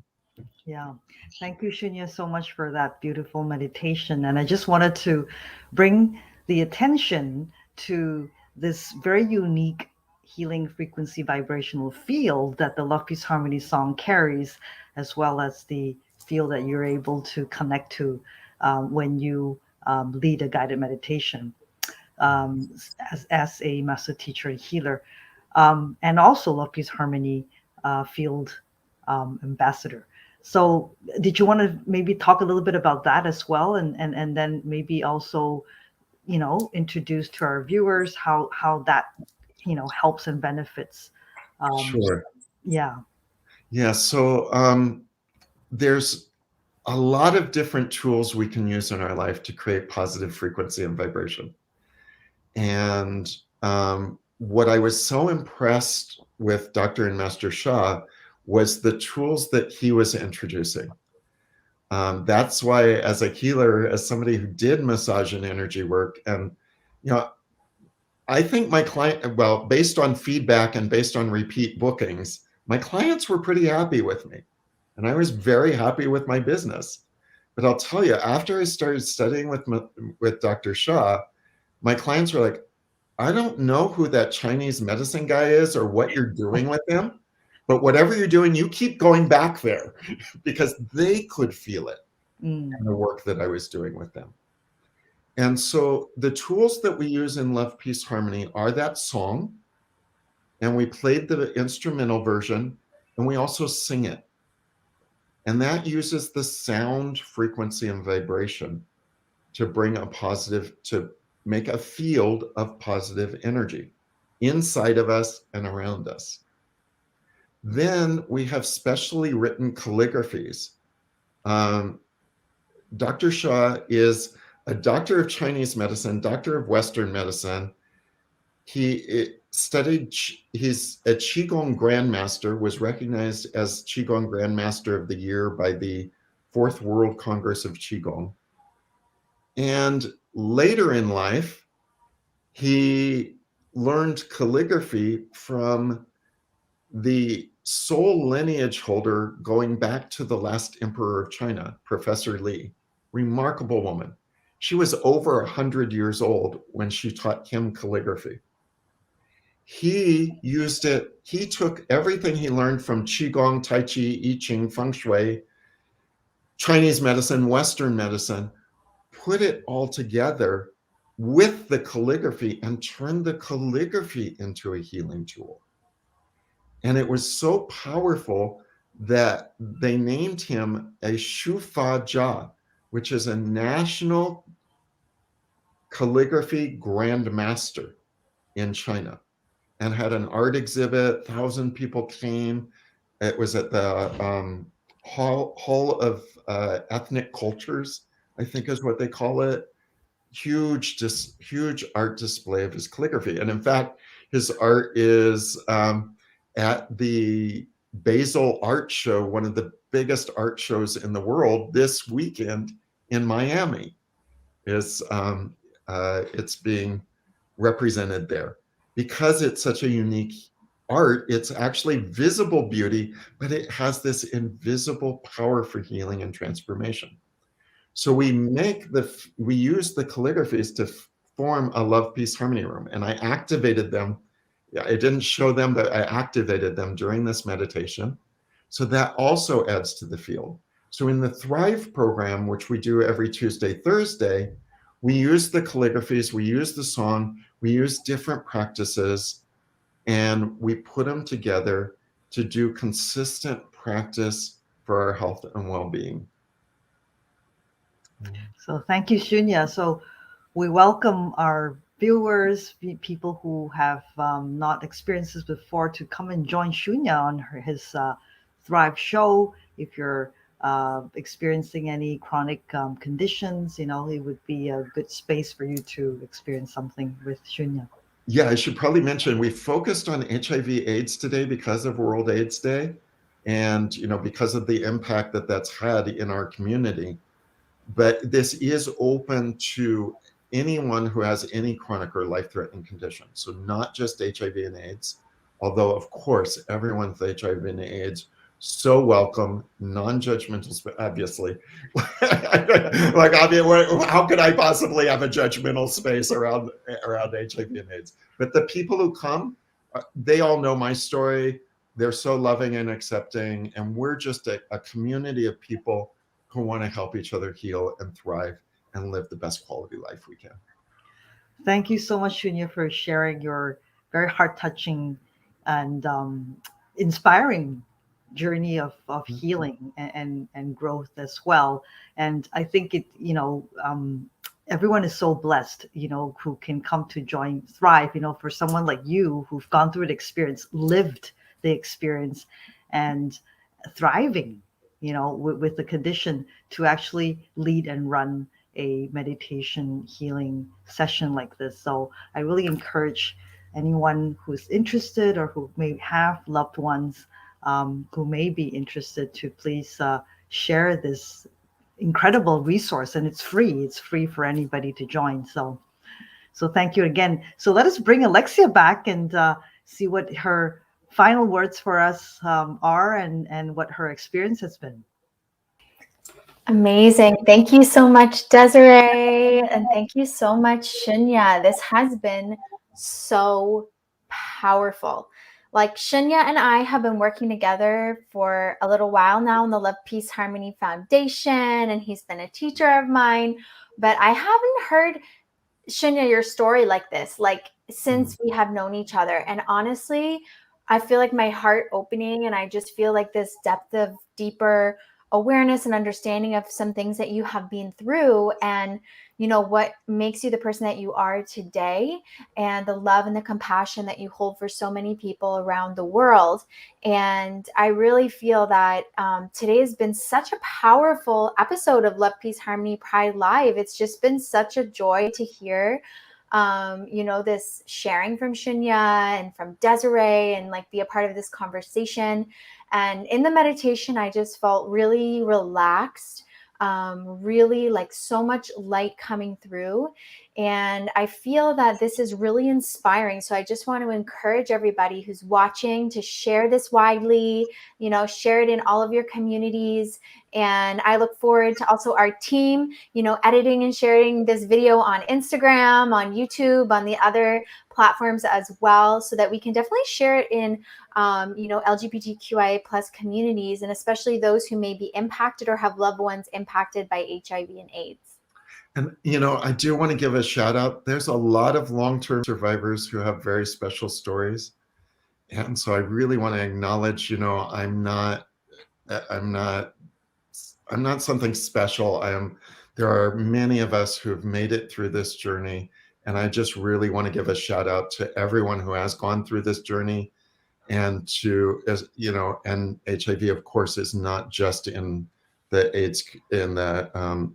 Yeah. Thank you, Shunya, so much for that beautiful meditation. And I just wanted to bring the attention to this very unique healing frequency vibrational field that the Love, Peace, Harmony song carries, as well as the field that you're able to connect to when you lead a guided meditation as a master teacher and healer. And also Love, Peace, Harmony field ambassador. So did you want to maybe talk a little bit about that as well? And then maybe also, introduce to our viewers how that, helps and benefits. Sure. Yeah. Yeah. So there's a lot of different tools we can use in our life to create positive frequency and vibration. And what I was so impressed with Dr. and Master Shah was the tools that he was introducing. That's why, as a healer, as somebody who did massage and energy work, and I think my client, well, based on feedback and based on repeat bookings, my clients were pretty happy with me, and I was very happy with my business. But I'll tell you, after I started studying with Dr. Shah, my clients were like, I don't know who that Chinese medicine guy is or what you're doing with him, but whatever you're doing, you keep going back there, because they could feel it in the work that I was doing with them. And so the tools that we use in Love, Peace, Harmony are that song, and we played the instrumental version, and we also sing it. And that uses the sound, frequency, and vibration to bring to make a field of positive energy inside of us and around us. Then we have specially written calligraphies. Dr. Shah is a doctor of Chinese medicine, doctor of Western medicine. He's a Qigong Grandmaster, was recognized as Qigong Grandmaster of the Year by the 4th World Congress of Qigong. And later in life, he learned calligraphy from the sole lineage holder going back to the last emperor of China, Professor Li. Remarkable woman. She was over 100 years old when she taught him calligraphy. He used it, he took everything he learned from Qigong, Tai Chi, I Ching, Feng Shui, Chinese medicine, Western medicine, put it all together with the calligraphy and turned the calligraphy into a healing tool. And it was so powerful that they named him a Shufa Jia, which is a national calligraphy grandmaster in China, and had an art exhibit. 1,000 people came. It was at the Hall of Ethnic Cultures, I think is what they call it. Huge art display of his calligraphy. And in fact, His art is at the Basel Art Show, one of the biggest art shows in the world, this weekend in Miami. It's being represented there. Because it's such a unique art, it's actually visible beauty, but it has this invisible power for healing and transformation. So we use the calligraphies to form a love, peace, harmony room. And I activated them. Yeah, I didn't show them, but I activated them during this meditation. So that also adds to the field. So in the Thrive program, which we do every Tuesday, Thursday, we use the calligraphies, we use the song, we use different practices, and we put them together to do consistent practice for our health and well-being. So thank you, Shunya. So we welcome our viewers, people who have not experienced this before, to come and join Shunya on his Thrive show. If you're experiencing any chronic conditions, it would be a good space for you to experience something with Shunya. Yeah, I should probably mention we focused on HIV/AIDS today because of World AIDS Day, and because of the impact that that's had in our community. But this is open to anyone who has any chronic or life-threatening condition. So not just HIV and AIDS, although of course everyone with HIV and AIDS, so welcome, non-judgmental, obviously. Like, I mean, how could I possibly have a judgmental space around HIV and AIDS? But the people who come, they all know my story. They're so loving and accepting, and we're just a community of people who want to help each other heal and thrive and live the best quality life we can. Thank you so much, Shunya, for sharing your very heart-touching and inspiring journey of healing and growth as well. And I think everyone is so blessed, who can come to join Thrive. For someone like you who've gone through the experience, lived the experience, and thriving, with the condition, to actually lead and run a meditation healing session like this. So I really encourage anyone who's interested or who may have loved ones who may be interested to please share this incredible resource. And it's free for anybody to join. So thank you again. So let us bring Alexia back and see what her final words for us are, and what her experience has been. Amazing. Thank you so much, Desiree. And thank you so much, Shunya. This has been so powerful. Like, Shunya and I have been working together for a little while now in the Love, Peace, Harmony Foundation, and he's been a teacher of mine. But I haven't heard, Shunya, your story like this, since we have known each other. And honestly, I feel like my heart opening, and I just feel like this depth of deeper awareness and understanding of some things that you have been through, and what makes you the person that you are today, and the love and the compassion that you hold for so many people around the world. And I really feel that today has been such a powerful episode of Love, Peace, Harmony, Pride Live. It's just been such a joy to hear this sharing from Shinya and from Desiree, and be a part of this conversation. And in the meditation, I just felt really relaxed, really so much light coming through. And I feel that this is really inspiring. So I just want to encourage everybody who's watching to share this widely, share it in all of your communities. And I look forward to also our team, editing and sharing this video on Instagram, on YouTube, on the other platforms as well, so that we can definitely share it in, LGBTQIA plus communities, and especially those who may be impacted or have loved ones impacted by HIV and AIDS. And, I do want to give a shout out. There's a lot of long-term survivors who have very special stories. And so I really want to acknowledge, I'm not something special. There are many of us who have made it through this journey. And I just really want to give a shout out to everyone who has gone through this journey, and and HIV, of course, is not just in the AIDS, in the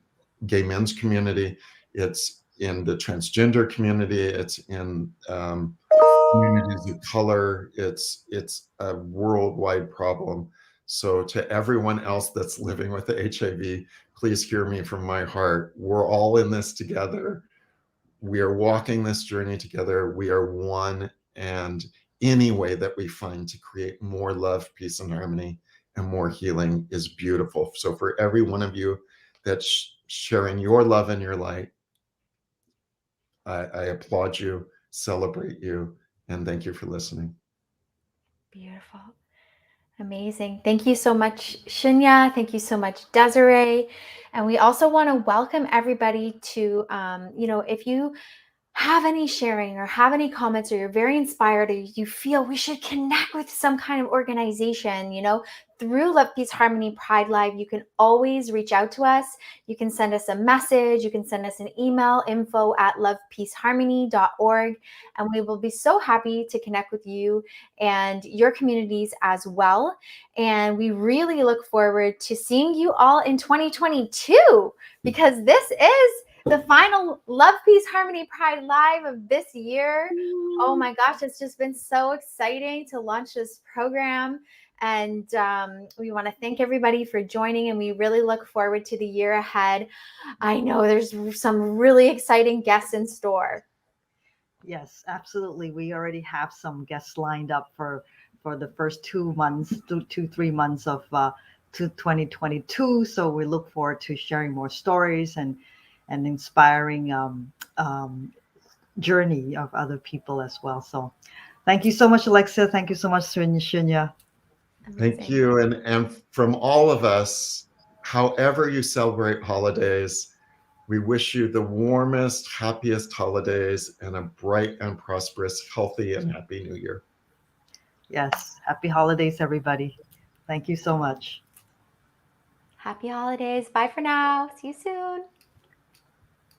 gay men's community. It's in the transgender community. It's in communities of color. It's a worldwide problem. So to everyone else that's living with the HIV, please hear me from my heart. We're all in this together. We are walking this journey together. We are one. And any way that we find to create more love, peace, and harmony and more healing is beautiful. So for every one of you that's sharing your love and your light, I applaud you, celebrate you, and thank you for listening. Beautiful. Amazing. Thank you so much, Shinya. Thank you so much, Desiree. And we also want to welcome everybody to, if you have any sharing or have any comments, or you're very inspired, or you feel we should connect with some kind of organization, through Love, Peace, Harmony, Pride Live, you can always reach out to us. You can send us a message. You can send us an email, info@lovepeaceharmony.org. And we will be so happy to connect with you and your communities as well. And we really look forward to seeing you all in 2022, because this is the final Love, Peace, Harmony, Pride Live of this year. Oh my gosh, it's just been so exciting to launch this program. And we want to thank everybody for joining, and we really look forward to the year ahead. I know there's some really exciting guests in store. Yes, absolutely. We already have some guests lined up for the first 2 months, 3 months of 2022. So we look forward to sharing more stories and inspiring journey of other people as well. So thank you so much, Alexia. Thank you so much, Shunya. Thank you. And from all of us, however you celebrate holidays, we wish you the warmest, happiest holidays and a bright and prosperous, healthy and happy New Year. Yes. Happy holidays, everybody. Thank you so much. Happy holidays. Bye for now. See you soon.